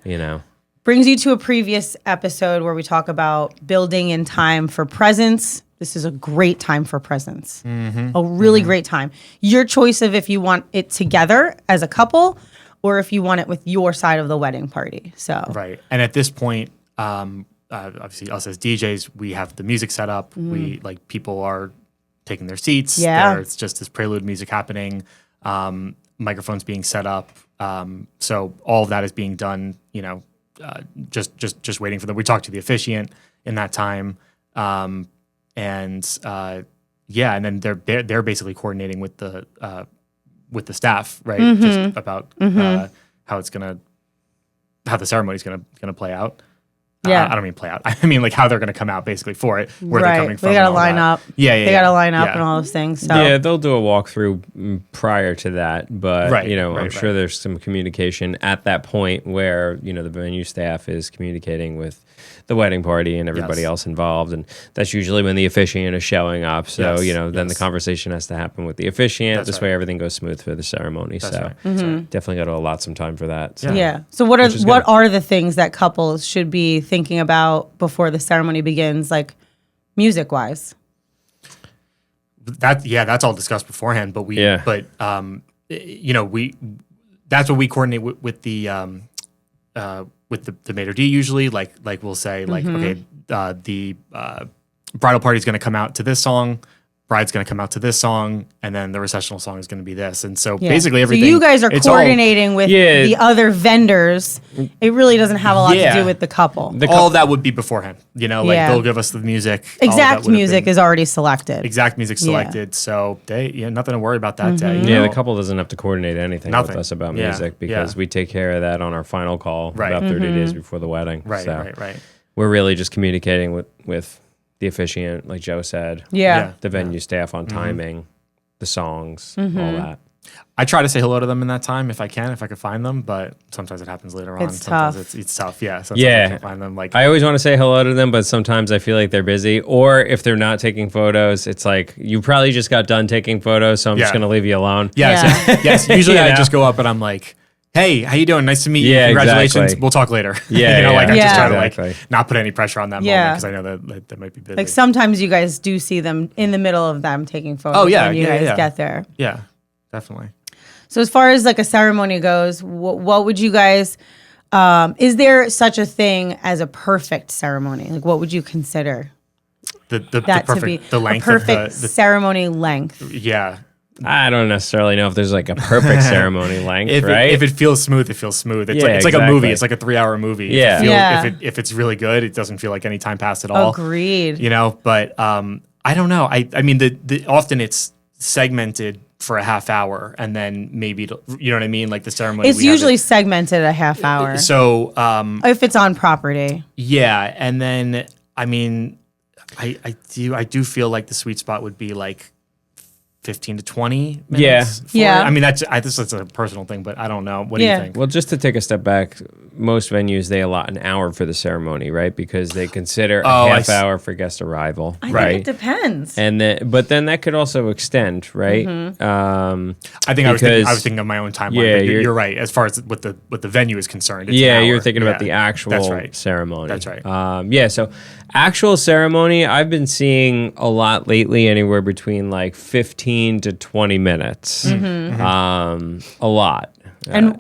Brings you to a previous episode where we talk about building in time for presents. This is a great time for presents. A really great time. Your choice of if you want it together as a couple or if you want it with your side of the wedding party. So Right. And at this point, obviously us as DJs, we have the music set up. We people are taking their seats. Yeah. It's just this prelude music happening. Microphones being set up. So all of that is being done, just waiting for them. We talked to the officiant in that time, and then they're basically coordinating with the staff, right? Just about how the ceremony's gonna play out. Yeah. I don't mean play out. I mean like how they're gonna come out basically for it, where they're coming from. They gotta and all line that. up. Yeah, They gotta line up and all those things. So. Yeah, they'll do a walkthrough prior to that, but I'm sure there's some communication at that point where the venue staff is communicating with the wedding party and everybody else involved, and that's usually when the officiant is showing up. So then the conversation has to happen with the officiant. This way, everything goes smooth for the ceremony. Definitely got to allot some time for that. So. Yeah. So what are the things that couples should be thinking about before the ceremony begins, like music wise? That's all discussed beforehand. But that's what we coordinate with the maitre d' usually. Like we'll say okay, the bridal party is going to come out to this song. Bride's going to come out to this song, and then the recessional song is going to be this. And so basically everything. So you guys are coordinating with the other vendors. It really doesn't have a lot to do with the couple. All of that would be beforehand. They'll give us the music. Exact music is already selected. Exact music selected. So nothing to worry about that day. The couple doesn't have to coordinate anything with us about music because we take care of that on our final call about 30 days before the wedding. Right. We're really just communicating with the officiant, like Joe said. The venue staff on timing, the songs, all that. I try to say hello to them in that time if I can find them, but sometimes it happens later on. Sometimes it's tough. Yeah. Sometimes I can't find them. I always want to say hello to them, but sometimes I feel like they're busy. Or if they're not taking photos, it's like you probably just got done taking photos, so I'm just gonna leave you alone. Yes. Usually I just go up and I'm like, hey, how you doing? Nice to meet you. Congratulations. Exactly. Well talk later. I just try to not put any pressure on that moment because I know that they might be busy. Like sometimes you guys do see them in the middle of them taking photos when you guys get there. Yeah, definitely. So as far as like a ceremony goes, what would you guys, is there such a thing as a perfect ceremony? Like what would you consider The that perfect, to be the length a perfect of the ceremony length? Yeah. I don't necessarily know if there's like a perfect ceremony length, right? If it feels smooth, it feels smooth. It's like a movie. It's like a 3-hour movie. If it's really good, it doesn't feel like any time passed at all. Agreed. But I don't know. I mean, often it's segmented for a half hour, and then maybe you know what I mean. Like the ceremony, it's usually segmented a half hour. So if it's on property, and then I mean, I do feel like the sweet spot would be like 15 to 20 minutes. I mean, that's a personal thing, but I don't know. What do you think? Well, just to take a step back, most venues, they allot an hour for the ceremony, right? Because they consider a half hour for guest arrival, I right? think it depends. And but then that could also extend, right? I think I was thinking of my own timeline. Yeah, but you're right. As far as what the venue is concerned, it's an hour. You're thinking about the actual ceremony. That's right. So actual ceremony, I've been seeing a lot lately, anywhere between like 15 to 20 minutes. A lot. And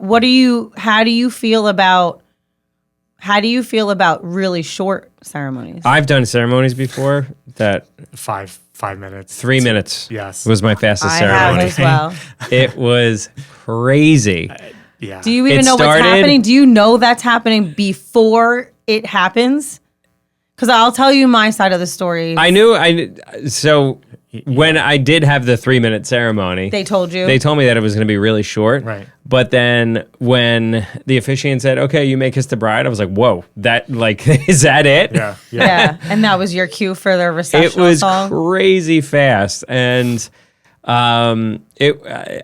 how do you feel about really short ceremonies? I've done ceremonies before that 5 minutes. 3 minutes. Yes. Was my fastest ceremony. I have as well. It was crazy. Do you even know what's happening? Do you know that's happening before it happens? Because I'll tell you my side of the story. So when I did have the 3-minute ceremony, they told you? They told me that it was going to be really short. Right. But then when the officiant said, okay, you may kiss the bride, I was like, whoa, that is that it? Yeah. And that was your cue for the reception It was song? crazy fast. And I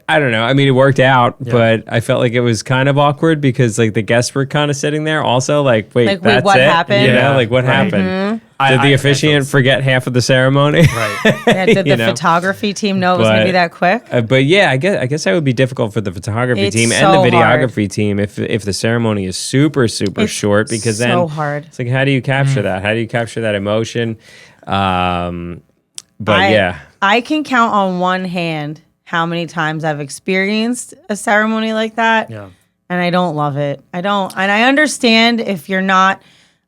don't know. I mean, it worked out, but I felt like it was kind of awkward because like the guests were kind of sitting there also like, wait, that's what it? happened? What happened? Did the officiant forget half of the ceremony? Right. Did the photography team know it was going to be that quick? But I guess that would be difficult for the photography team and the videography team if the ceremony is super short, because then so hard. It's like, how do you capture that? How do you capture that emotion? I can count on one hand how many times I've experienced a ceremony like that. Yeah. And I don't love it. And I understand if you're not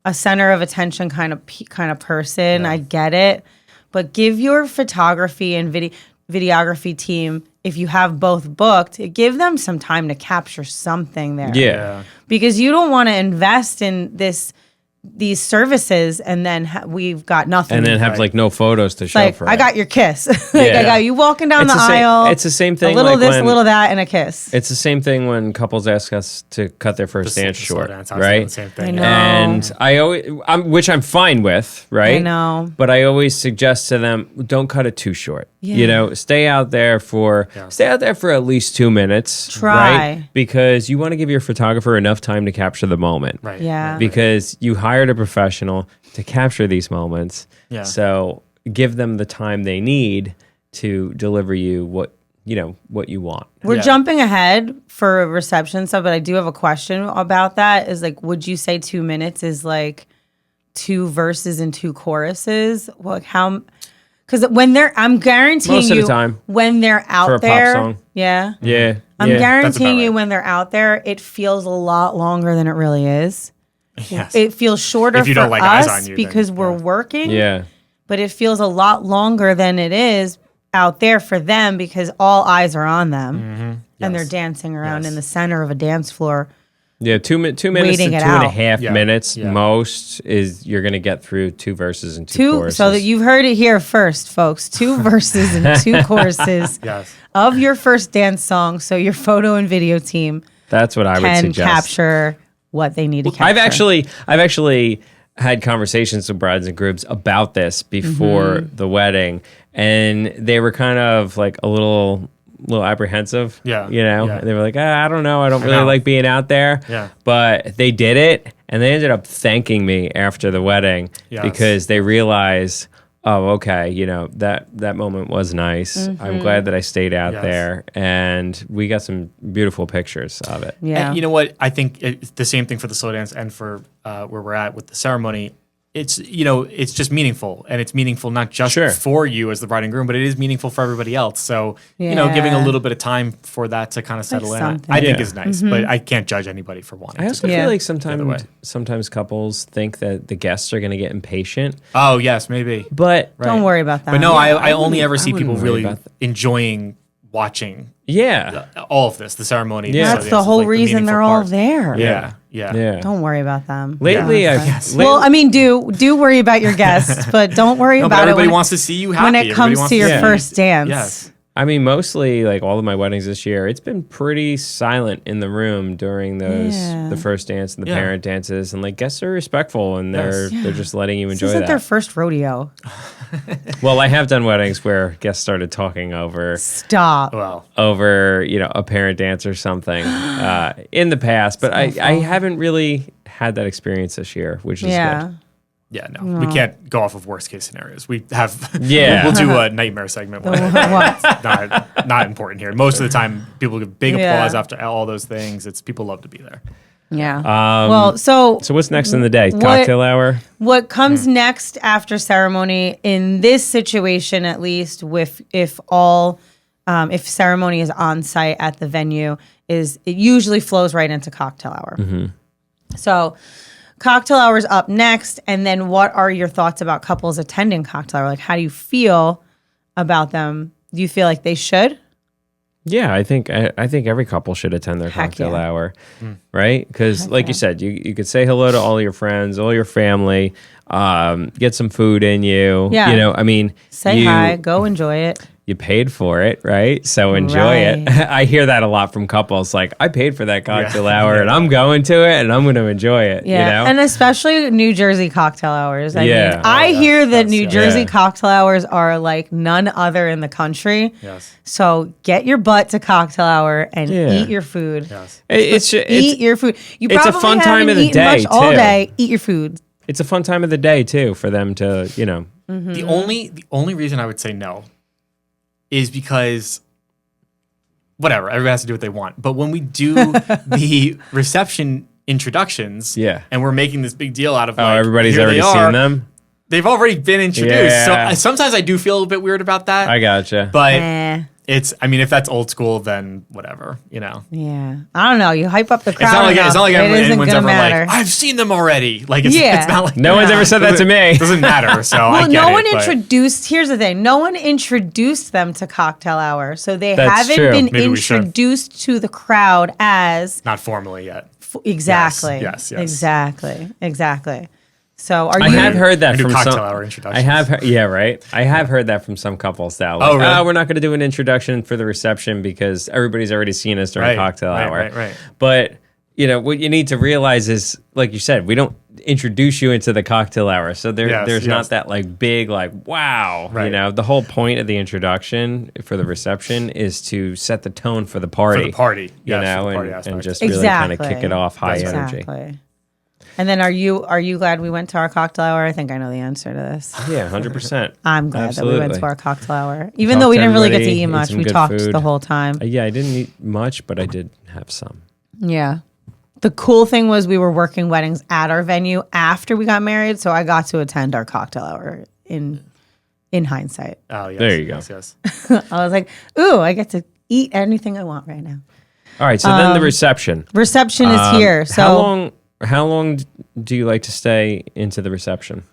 a center of attention kind of person. I get it. But give your photography and videography team if you have both booked, give them some time to capture something there. Yeah. Because you don't want to invest in these services and then we've got nothing. And then have like no photos to show like, for it. I got your kiss. Like I got you walking down the aisle. It's the same thing. A little like this, a when, little that, and a kiss. It's the same thing when couples ask us to cut their first dance short, I was thinking right? the same thing. I know. And I always, which I'm fine with, right? I know. But I always suggest to them, don't cut it too short. Yeah. You know, stay out there for at least 2 minutes. Try. Right? Because you want to give your photographer enough time to capture the moment. Right. Yeah. Because you hired a professional to capture these moments. Yeah. So give them the time they need to deliver you what you want. We're jumping ahead for reception stuff, but I do have a question about that. Is like, would you say 2 minutes is like 2 verses and 2 choruses? Like how? Because I'm guaranteeing Most of you the time. when they're out For a pop there, song. yeah, Yeah. I'm yeah. guaranteeing you right. when they're out there, it feels a lot longer than it really is. Yes. It feels shorter If you for don't like us eyes on you, then, because we're working. Yeah. But it feels a lot longer than it is out there for them because all eyes are on them and they're dancing around in the center of a dance floor. Yeah, 2 minutes to Waiting two it and a out. half Yeah. minutes Yeah. most is you're gonna get through 2 verses and 2 choruses. So that you've heard it here first, folks. 2 verses and 2 choruses Yes. of your first dance song. So your photo and video team That's what I would can suggest. capture what they need to capture. I've actually had conversations with brides and grooms about this before Mm-hmm. the wedding, and they were kind of like a little apprehensive. Yeah, You know, yeah. And they were like, I don't know, I don't really know. like being out there. Yeah. But they did it, and they ended up thanking me after the wedding Yes. because they realized, oh, okay, that moment was nice. Mm-hmm. I'm glad that I stayed out Yes. there, and we got some beautiful pictures of it. Yeah. And you know what? I think it's the same thing for the slow dance and for where we're at with the ceremony. It's it's just meaningful, and it's meaningful not just Sure. for you as the bride and groom, but it is meaningful for everybody else. So giving a Yeah. little bit of time for that to kind of settle in, something. I think Yeah. is nice. But I can't judge anybody for wanting. I to also do it. Yeah. feel like The other way. sometimes couples think that the guests are going to get impatient, Oh yes, maybe. but Don't worry about that. But no, Yeah, I only wouldn't- ever I see people wouldn't worry really about that. enjoying watching yeah, all of this, the ceremony. Yeah. slow That's dance the is, whole like, the reason meaningful they're all part. there. Yeah. yeah. Don't worry about them. Lately, Yeah. I've Well, I mean, do worry about your guests, but don't worry No, but about it everybody when, wants to see you happy. when it Everybody comes wants to your see- first dance. Yes. I mean, mostly like all of my weddings this year, it's been pretty silent in the room during those Yeah. the first dance and the Yeah. parent dances, and like guests are respectful and they're Yes. they're just letting you This enjoy isn't that. their first rodeo. Well, I have done weddings where guests started talking Stop. Well, over a parent dance or something in the past, but I haven't really had that experience this year, which is Yeah. good. yeah, no, we can't go off of worst case scenarios. We have, Yeah. we'll do a nightmare segment. One day. What? Not important here. Most of the time, people give big Yeah. applause after all those things. It's people love to be there. Yeah. Well, so So what's next in the day? What- Cocktail hour? what comes next after ceremony in this situation, at least, if ceremony is on site at the venue, is it usually flows right into cocktail hour. So cocktail hour is up next, and then what are your thoughts about couples attending cocktail hour? Like, how do you feel about them? Do you feel like they should? Yeah, I think every couple should attend their Heck cocktail yeah. hour, right? Because, like you said, you could say hello to all your friends, all your family, get some food in you. Yeah. I mean, Say hi, go enjoy it. You paid for it, right? So enjoy it. Right. I hear that a lot from couples. Like, I paid for that cocktail Yeah. hour, and I'm going to it, and I'm going to enjoy it. Yeah, and especially New Jersey cocktail hours. I Yeah. mean, I yes, hear that yes, New yes. Jersey Yeah. cocktail hours are like none other in the country. Yes. So get your butt to cocktail hour and Yeah. eat your food. Yes. Eat your food. You it's a probably fun time haven't of the eaten day, much all too. day. Eat your food. It's a fun time of the day too for them to, The only reason I would say no is because whatever, everybody has to do what they want. But when we do the reception introductions, Yeah. and we're making this big deal out of Oh, like, everybody's here already they are, seen them. They've already been introduced. Yeah. So sometimes I do feel a bit weird about that. I gotcha. but I mean, if that's old school, then whatever, Yeah. I don't know. You hype up the crowd. It's not like enough, it isn't anyone's gonna ever matter. like, I've seen them already. Like, it's Yeah. not like No one's ever said that to me. It doesn't matter. So I Well, get no it, one but introduced. Here's the thing: no one introduced them to cocktail hour, so they That's haven't true. been Maybe we should. introduced to the crowd as not formally yet. exactly. Yes. Exactly. So are I you? have heard that We do from cocktail some. hour introductions. I have, yeah, right. I have heard that from some couples that, like, Oh, really? we're not going to do an introduction for the reception because everybody's already seen us during cocktail hour. Right. But what you need to realize is, like you said, we don't introduce you into the cocktail hour, so there's not that like big like wow. Right. The whole point of the introduction for the reception is to set the tone for the party. For the party. You Yes, know, for the party and aspect. just really kind of kick it off high Exactly. energy. And then are you glad we went to our cocktail hour? I think I know the answer to this. Yeah, 100%. I'm glad that we went Absolutely. to our cocktail hour. Even Talked though we to didn't really get to everybody, eat ate much, some we good talked food. the whole time. Yeah, I didn't eat much, but I did have some. Yeah. The cool thing was we were working weddings at our venue after we got married, so I got to attend our cocktail hour in hindsight. Oh, yes. There you go. Yes. I was like, ooh, I get to eat anything I want right now. All right, so then the reception. Reception is here. So How long do you like to stay into the reception?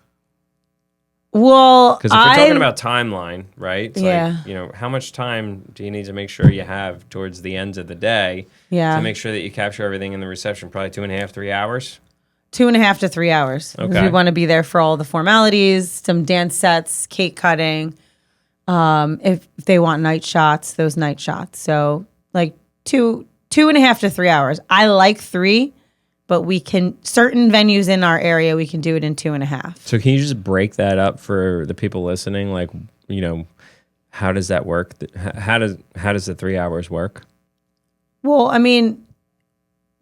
well, Because if we're talking about timeline, right? It's Yeah. like, how much time do you need to make sure you have towards the end of the day yeah, to make sure that you capture everything in the reception? Probably 2.5, 3 hours. 2.5 to 3 hours. Because Okay. we want to be there for all the formalities, some dance sets, cake cutting. If they want night shots, those night shots. So like 2.5 to 3 hours. I like 3, but we can certain venues in our area we can do it in 2.5. So can you just break that up for the people listening? Like, how does that work? How does the 3 hours work? Well, I mean,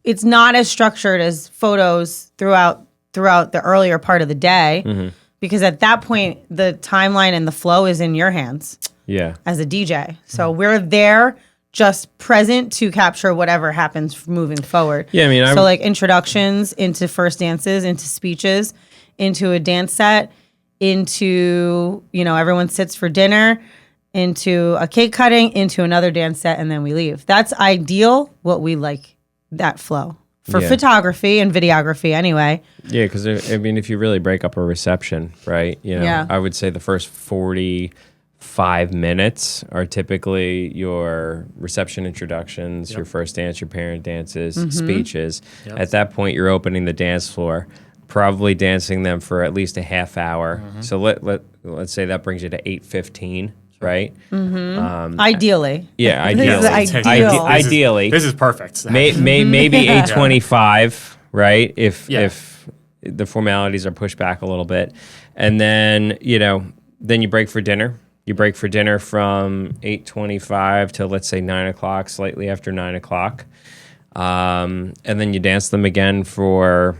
it's not as structured as photos throughout the earlier part of the day, because at that point the timeline and the flow is in your hands Yeah. as a DJ. So we're there just present to capture whatever happens moving forward. Yeah, I mean, so like introductions into first dances, into speeches, into a dance set, into, everyone sits for dinner, into a cake cutting, into another dance set, and then we leave. That's ideal, what we like, that flow. For Yeah. photography and videography anyway. Yeah, because if you really break up a reception, right? Yeah. I would say the first 45 minutes are typically your reception introductions, your first dance, your parent dances, speeches. Yep. At that point, you're opening the dance floor, probably dancing them for at least a half hour. So let's say that brings you to 8:15. Right? Ideally. Yeah, This is ideally. ideal. Ideally. This is perfect. Maybe 8:25, right? If Yeah. the formalities are pushed back a little bit, and then then you break for dinner. You break for dinner from 8:25 to let's say 9:00, slightly after 9:00, and then you dance them again for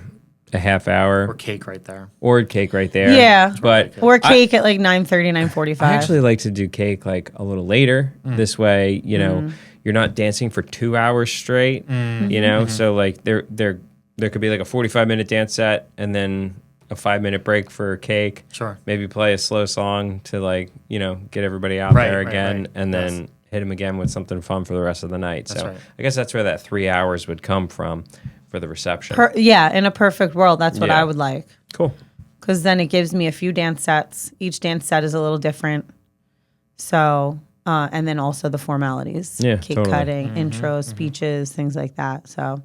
a half hour Or cake right there. or cake right there. Yeah. but Or cake at like 9:30, 9:45. I actually like to do cake like a little later. This way, you're not dancing for 2 hours straight. So like there could be like a 45-minute dance set and then a 5-minute break for cake. Sure. Maybe play a slow song to get everybody out Right, there right, again, right. and then Yes. hit them again with something fun for the rest of the night. That's So right. I guess that's where that 3 hours would come from for the reception. in a perfect world, that's what Yeah. I would like. Cool. Because then it gives me a few dance sets. Each dance set is a little different. So, and then also the formalities. Yeah, Cake totally. cutting, intros, speeches, things like that. So,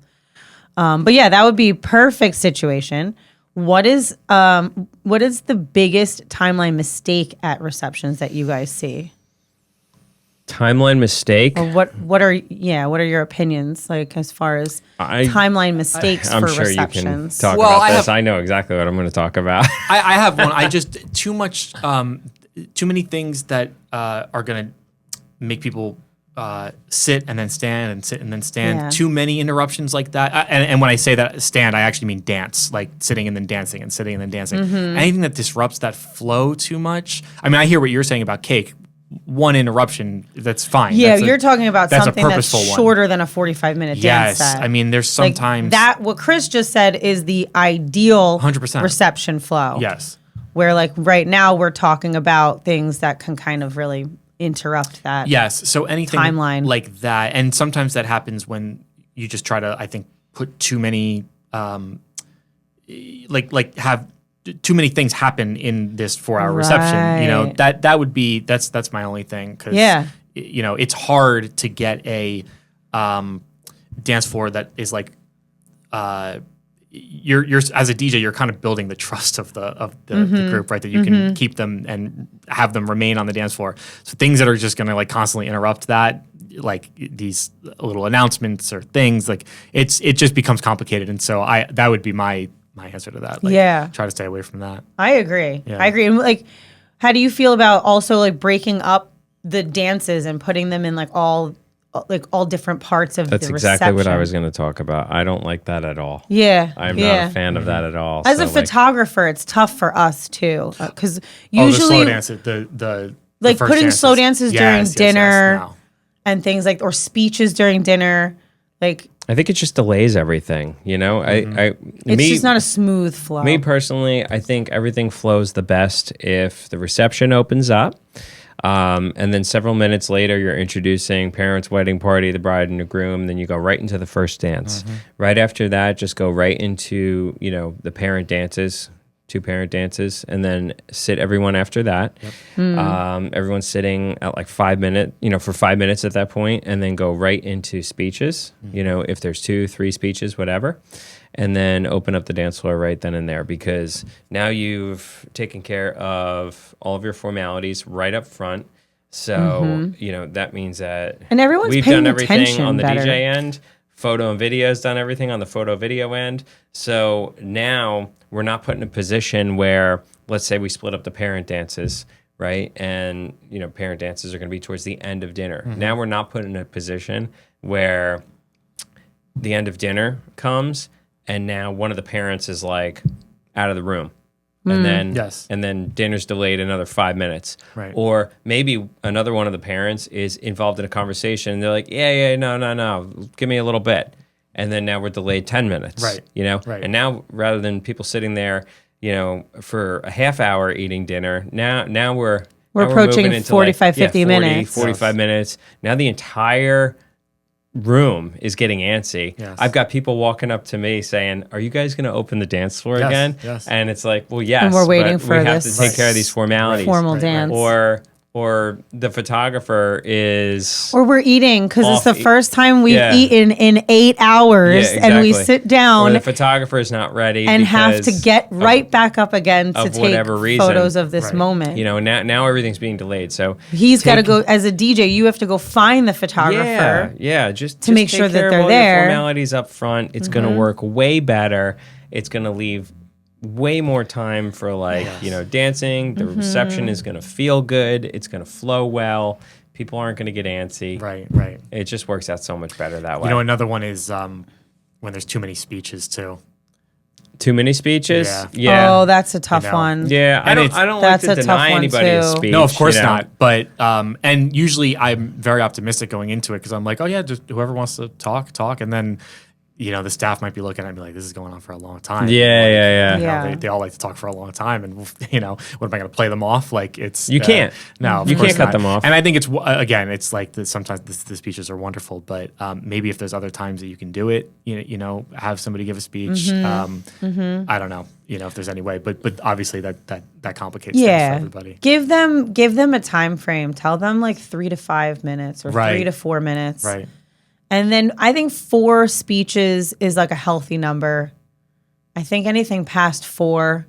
but yeah, that would be perfect situation. What is the biggest timeline mistake at receptions that you guys see? Timeline mistake. Or what are your opinions like as far as timeline mistakes I'm for sure receptions? you can talk Well, about I this. have- I know exactly what I'm going to talk about. I have one. I just too many things that are gonna make people sit and then stand and sit and then stand. Yeah. Too many interruptions like that. And when I say that stand, I actually mean dance, like sitting and then dancing and sitting and then dancing. Anything that disrupts that flow too much. I mean, I hear what you're saying about cake. One interruption, that's fine. Yeah, That's you're talking about that's a something that's purposeful one. shorter than a 45-minute dance Yes, set. I mean, there's Like, sometimes that what Chris just said is the ideal 100%. reception flow. Yes. Where like right now we're talking about things that can kind of really interrupt that. Yes. So anything Timeline. like that, and sometimes that happens when you just try to, I think, put too many, like have too many things happen in this 4-hour reception. You know, Right. that would be that's my only thing, because Yeah. you know, it's hard to get a dance floor that is like you're as a DJ, you're kind of building the trust of the group, right? That you can keep them and have them remain on the dance floor. So things that are just going to like constantly interrupt that, like these little announcements or things, like it just becomes complicated. And so that would be my answer to that. Like, Yeah. try to stay away from that. I agree. Yeah. I agree. And like, how do you feel about also like breaking up the dances and putting them in like all different parts of That's the exactly what I reception? was going to talk about. I don't like that at all. Yeah. I'm yeah. not a fan of that at all. As So, a like, photographer, it's tough for us too, because Oh, the usually slow dance, the like first putting dances. slow dances during Yes, dinner no. and things like, or speeches during dinner, like I think it just delays everything. You know, it's just not a smooth flow. Me personally, I think everything flows the best if the reception opens up. And then several minutes later, you're introducing parents' wedding party, the bride and the groom. Then you go right into the first dance. Right after that, just go right into, you know, the parent dances, 2 parent dances, and then sit everyone after that. Everyone's sitting at like 5 minutes, you know, for 5 minutes at that point, and then go right into speeches, you know, if there's 2, 3 speeches, whatever. And then open up the dance floor right then and there, because now you've taken care of all of your formalities right up front. So, you know, that means that And everyone's we've paying done everything attention on the better. DJ end. Photo and video's done everything on the photo video end. So now we're not put in a position where, let's say we split up the parent dances, right? And, you know, parent dances are going to be towards the end of dinner. Now we're not put in a position where the end of dinner comes and now one of the parents is like out of the room. And then Yes. and then dinner's delayed another 5 minutes. Right. Or maybe another one of the parents is involved in a conversation and they're like, yeah, no, give me a little bit. And then now we're delayed 10 minutes. Right. You know? Right. And now rather than people sitting there, you know, for a half hour eating dinner, now we're approaching moving into 45, 50 minutes. 45 minutes. Now the entire room is getting antsy. Yes. I've got people walking up to me saying, "Are you guys going to open the dance floor Yes, again?" yes. And it's like, "Well, yes, And we're waiting but for we have this to take care of these formalities." formal Right, dance. Or the photographer is Or we're eating because it's Off the first time we've Yeah. eaten in 8 hours, Yeah, and we exactly. sit or down the photographer is not ready and have to because get right back up again to of take whatever reason. photos of this Right. moment. you know, now everything's being delayed. So He's got to go as a DJ. You have to go find the photographer. Yeah, just make take sure that care of they're all your there. formalities up front. It's going to work way better. It's going to leave way more time for you know, dancing. The reception is going to feel good. It's going to flow well. People aren't going to get antsy. Right. It just works out so much better that way. You know, another one is when there's too many speeches too. Too many speeches? Yeah. Yeah. Oh, that's a tough You know. one. Yeah, I And don't. it's- I don't like That's to a tough deny one, anybody a too. speech. No, of course you know? not. But and usually I'm very optimistic going into it because I'm like, oh yeah, just whoever wants to talk, and then you know the staff might be looking at me like this is going on for a long time. Yeah, Like, yeah. you know, Yeah. they all like to talk for a long time, and you know, what am I going to play them off? Like it's You can't. No, of You course can't cut not. them off. And I think it's again, it's like sometimes the speeches are wonderful, but maybe if there's other times that you can do it, you know, have somebody give a speech. I don't know, you know, if there's any way, but obviously that complicates things for Yeah. everybody. Give them a time frame. Tell them like 3 to 5 minutes or Right. 3 to 4 minutes. Right. And then I think 4 speeches is like a healthy number. I think anything past 4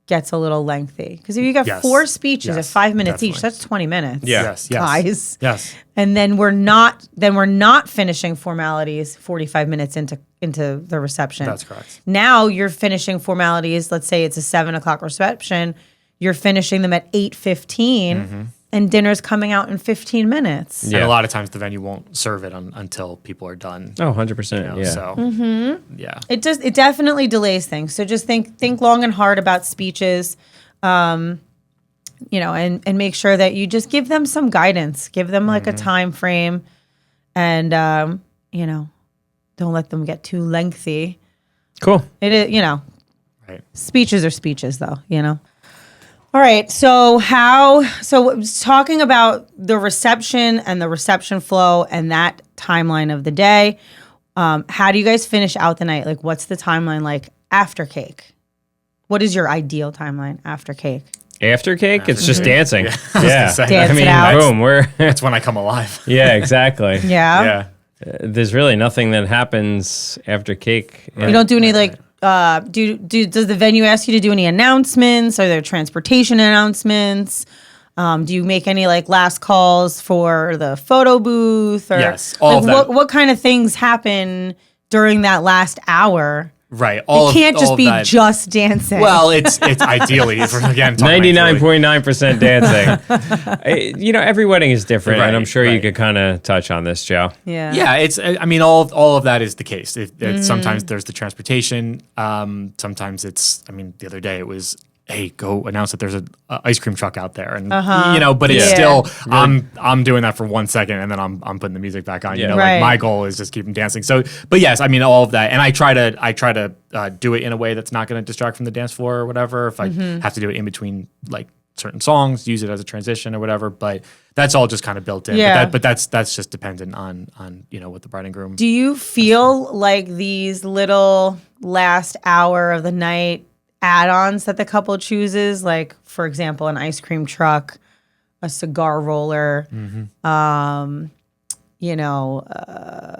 gets a little lengthy. Because if you got Yes. 4 speeches at Yes. 5 minutes each, Definitely. that's 20 minutes. Yeah. Yes. Guys. Yes. And then we're not finishing formalities 45 minutes into the reception. That's correct. Now you're finishing formalities. Let's say it's a 7:00 reception. You're finishing them at 8:15, and dinner's coming out in 15 minutes. Yeah. And a lot of times the venue won't serve it until people are done. Oh, 100%. You know, Yeah. So yeah. It definitely delays things. So just think long and hard about speeches, you know, and make sure that you just give them some guidance. Give them like a time frame, and you know, don't let them get too lengthy. Cool. It is, you know, Right. speeches are speeches, though. You know. All right. So talking about the reception and the reception flow and that timeline of the day, how do you guys finish out the night? Like, what's the timeline like after cake? What is your ideal timeline after cake? After cake, it's just dancing. Yeah. Yeah. Dance I mean, it out. boom, we're That's when I come alive. yeah, exactly. Yeah. There's really nothing that happens after cake. You don't do any like. Does the venue ask you to do any announcements? Are there transportation announcements? Do you make any like last calls for the photo booth? Or, Yes, all like, of that. What kind of things happen during that last hour? Right. It can't all just of be that. just dancing. Well, it's ideally, if we're again talking about ideally. 99.9% dancing. Every wedding is different, and I'm Right, sure you right. could kind of touch on this, Joe. yeah. Yeah, it's. I mean, all of that is the case. Sometimes there's the transportation. Sometimes it's. I mean, the other day it was, hey, go announce that there's an ice cream truck out there, and but it's Yeah. still. I'm doing that for 1 second, and then I'm putting the music back on. Yeah. Right. Like my goal is just keep them dancing. So, but yes, I mean all of that, and I try to do it in a way that's not going to distract from the dance floor or whatever. If I have to do it in between like certain songs, use it as a transition or whatever. But that's all just kind of built in. Yeah. But that's just dependent on what the bride and groom. Do you feel like these little last hour of the night add-ons that the couple chooses, like for example, an ice cream truck, a cigar roller,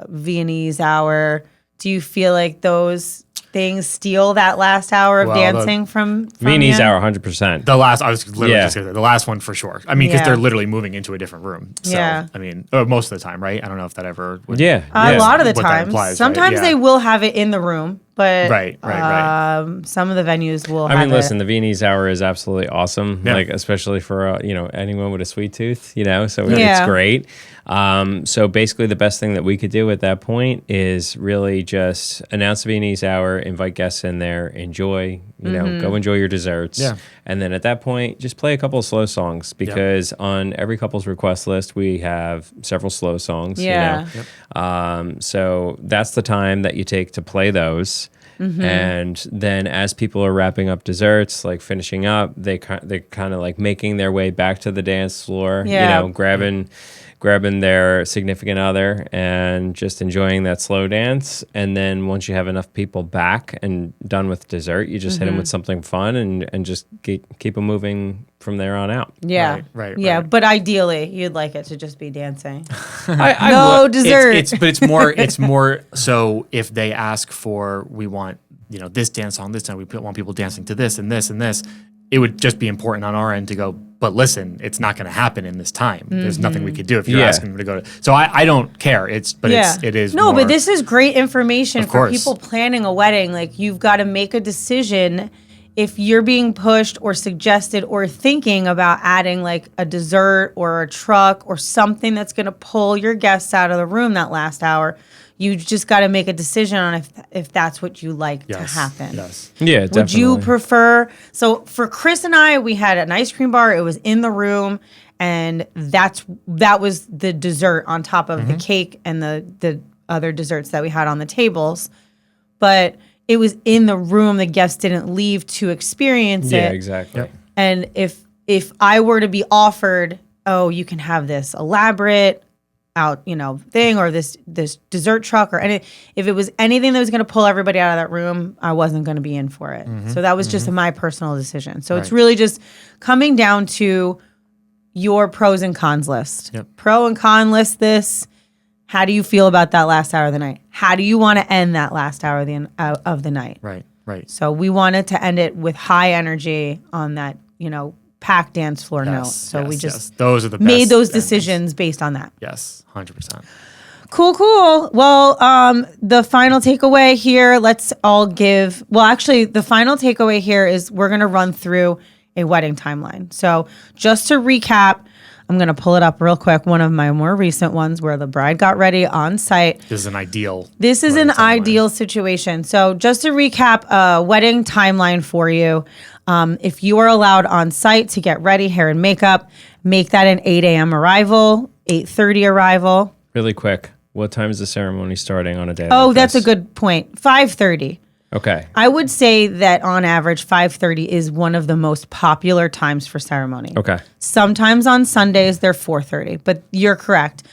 Viennese hour? Do you feel like those things steal that last hour of Well, dancing from Viennese you? hour, 100%. The last, I was literally Yeah. just gonna say the last one for sure. I mean, because Yeah. they're literally moving into a different room. So, Yeah. I mean, most of the time, right? I don't know if that ever. Would, Yeah. A lot of the What that times. implies, right? Sometimes Yeah. they will have it in the room, but Right. some of the venues will I have mean, listen, it. the Viennese hour is absolutely awesome. Yeah. Like, especially for anyone with a sweet tooth, so Yeah. it's great. So basically, the best thing that we could do at that point is really just announce the Viennese hour, invite guests in there, enjoy, go enjoy your desserts, Yeah. and then at that point, just play a couple of slow songs because on every couple's request list, we have several slow songs. Yeah. So that's the time that you take to play those. And then as people are wrapping up desserts, like finishing up, they're kind of like making their way back to the dance floor, Yeah. grabbing their significant other and just enjoying that slow dance. And then once you have enough people back and done with dessert, you just hit them with something fun and just keep them moving from there on out. Yeah. Right, Yeah, right. but ideally, you'd like it to just be dancing. I No would- dessert. But it's more so if they ask for, we want this dance song this time, we want people dancing to this and this and this, it would just be important on our end to go, but listen, it's not going to happen in this time. There's nothing we could do if you're Yeah. asking them to go to. So I don't care. It is No, more, but this is great information Of for course. people planning a wedding. Like, you've got to make a decision if you're being pushed or suggested or thinking about adding like a dessert or a truck or something that's going to pull your guests out of the room that last hour. You just got to make a decision on if that's what you like to happen. Yes. Yeah, definitely. Would you prefer? So for Chris and I, we had an ice cream bar. It was in the room, and that was the dessert on top of the cake and the other desserts that we had on the tables. But it was in the room. The guests didn't leave to experience Yeah, it. exactly. Yep. And if I were to be offered, oh, you can have this elaborate thing or this dessert truck or if it was anything that was going to pull everybody out of that room, I wasn't going to be in for it. So that was just my personal decision. So it's Right. really just coming down to your pros and cons list. Yep. Pro and con list this. How do you feel about that last hour of the night? How do you want to end that last hour of the night? Right. Right. So we wanted to end it with high energy on that, packed dance floor note. So we just those are the made best those endings. decisions based on that. Yes, 100%. Cool. Well, the final takeaway here, the final takeaway here is we're going to run through a wedding timeline. So just to recap, I'm going to pull it up real quick. One of my more recent ones where the bride got ready on site. This is an ideal. This is wedding an timeline. ideal situation. So just to recap a wedding timeline for you, if you are allowed on site to get ready, hair and makeup, make that an 8 a.m. arrival, 8:30 arrival. Really quick, what time is the ceremony starting on a day? Oh, like that's a this? good point. 5:30. Okay. I would say that on average, 5:30 is one of the most popular times for ceremony. Okay. Sometimes on Sundays, they're 4:30, but you're correct.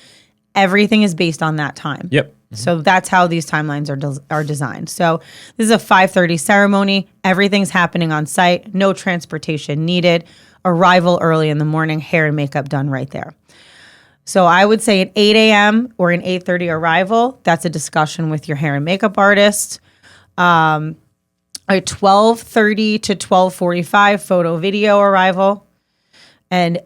Everything is based on that time. Yep. So that's how these timelines are designed. So this is a 5:30 ceremony. Everything's happening on site. No transportation needed. Arrival early in the morning. Hair and makeup done right there. So I would say at 8 a.m. or an 8:30 arrival. That's a discussion with your hair and makeup artist. A 12:30 to 12:45 photo video arrival, and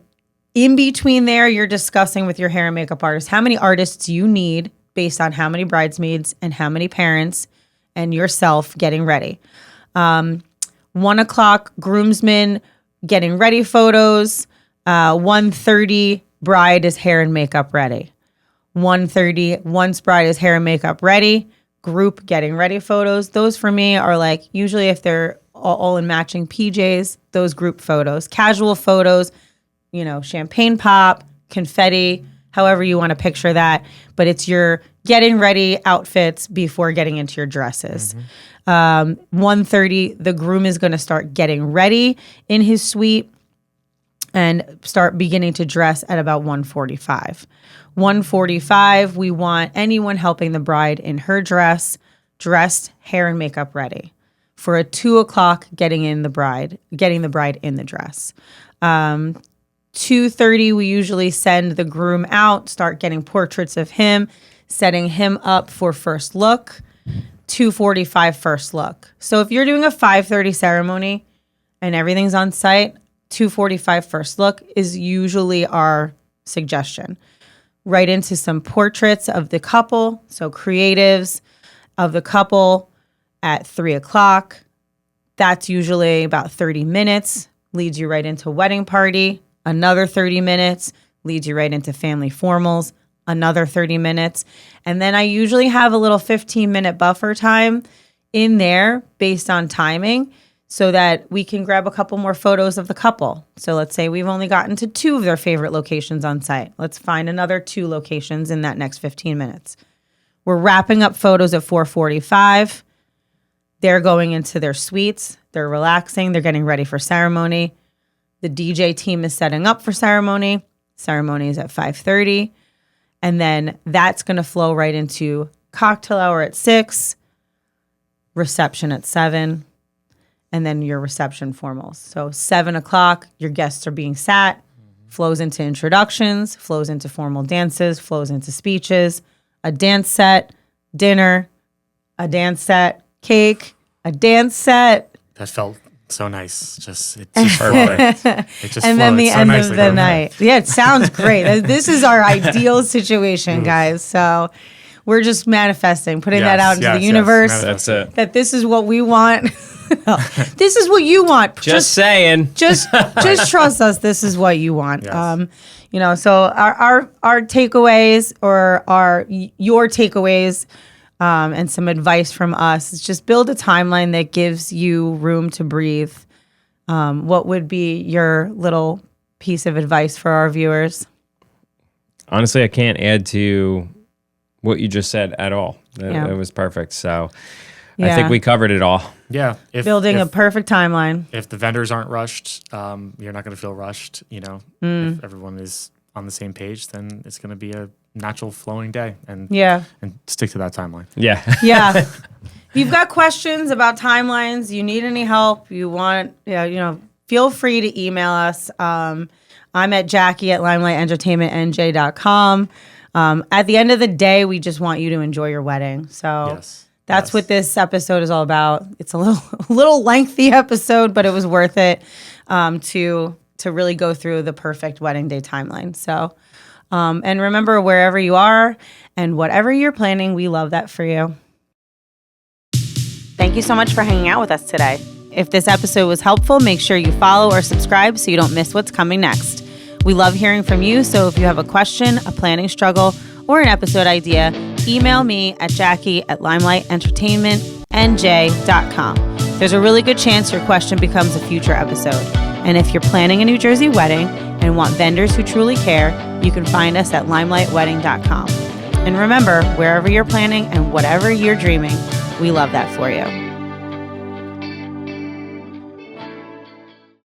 in between there, you're discussing with your hair and makeup artist how many artists you need based on how many bridesmaids and how many parents and yourself getting ready. 1:00 groomsmen getting ready photos. 1:30 bride is hair and makeup ready. 1:30 once bride is hair and makeup ready. Group getting ready photos. Those for me are like usually if they're all in matching PJs, those group photos. Casual photos, champagne pop, confetti, however you want to picture that. But it's your getting ready outfits before getting into your dresses. 1:30, the groom is going to start getting ready in his suite and start beginning to dress at about 1:45. 1:45, we want anyone helping the bride in her dress, dressed, hair and makeup ready. For a 2:00, getting the bride in the dress. 2:30, we usually send the groom out, start getting portraits of him, setting him up for first look. 2:45 first look. So if you're doing a 5:30 ceremony and everything's on site, 2:45 first look is usually our suggestion. Right into some portraits of the couple, so creatives of the couple at 3:00. That's usually about 30 minutes, leads you right into wedding party. Another 30 minutes leads you right into family formals. Another 30 minutes. And then I usually have a little 15-minute buffer time in there based on timing so that we can grab a couple more photos of the couple. So let's say we've only gotten to 2 of their favorite locations on site. Let's find another 2 locations in that next 15 minutes. We're wrapping up photos at 4:45. They're going into their suites. They're relaxing. They're getting ready for ceremony. The DJ team is setting up for ceremony. Ceremony is at 5:30. And then that's going to flow right into cocktail hour at 6, reception at 7, and then your reception formals. So 7:00, your guests are being sat, flows into introductions, flows into formal dances, flows into speeches, a dance set, dinner, a dance set, cake, a dance set. That felt so nice. It's just perfect. It just And then the so end nicely of the together. night. Yeah, it sounds great. This is our ideal situation, guys. So we're just manifesting, putting that out into the universe. That's it. That this is what we want. This is what you want. Just saying. Just trust us. This is what you want. Yes. So our takeaways or your takeaways and some advice from us is just build a timeline that gives you room to breathe. What would be your little piece of advice for our viewers? Honestly, I can't add to what you just said at all. Yeah. It was perfect. So I Yeah. think we covered it all. Yeah. Building a perfect timeline. If the vendors aren't rushed, you're not going to feel rushed. If everyone is on the same page, then it's going to be a natural flowing day and stick to that timeline. Yeah. Yeah. If you've got questions about timelines, you need any help, you want, feel free to email us. I'm at Jackie@limelightentertainmentnj.com. At the end of the day, we just want you to enjoy your wedding. So that's what this episode is all about. It's a little lengthy episode, but it was worth it to really go through the perfect wedding day timeline. So, and remember, wherever you are and whatever you're planning, we love that for you. Thank you so much for hanging out with us today. If this episode was helpful, make sure you follow or subscribe so you don't miss what's coming next. We love hearing from you, so if you have a question, a planning struggle, or an episode idea, email me at jackie@limelightentertainmentnj.com. There's a really good chance your question becomes a future episode. And if you're planning a New Jersey wedding and want vendors who truly care, you can find us at limelightwedding.com. And remember, wherever you're planning and whatever you're dreaming, we love that for you.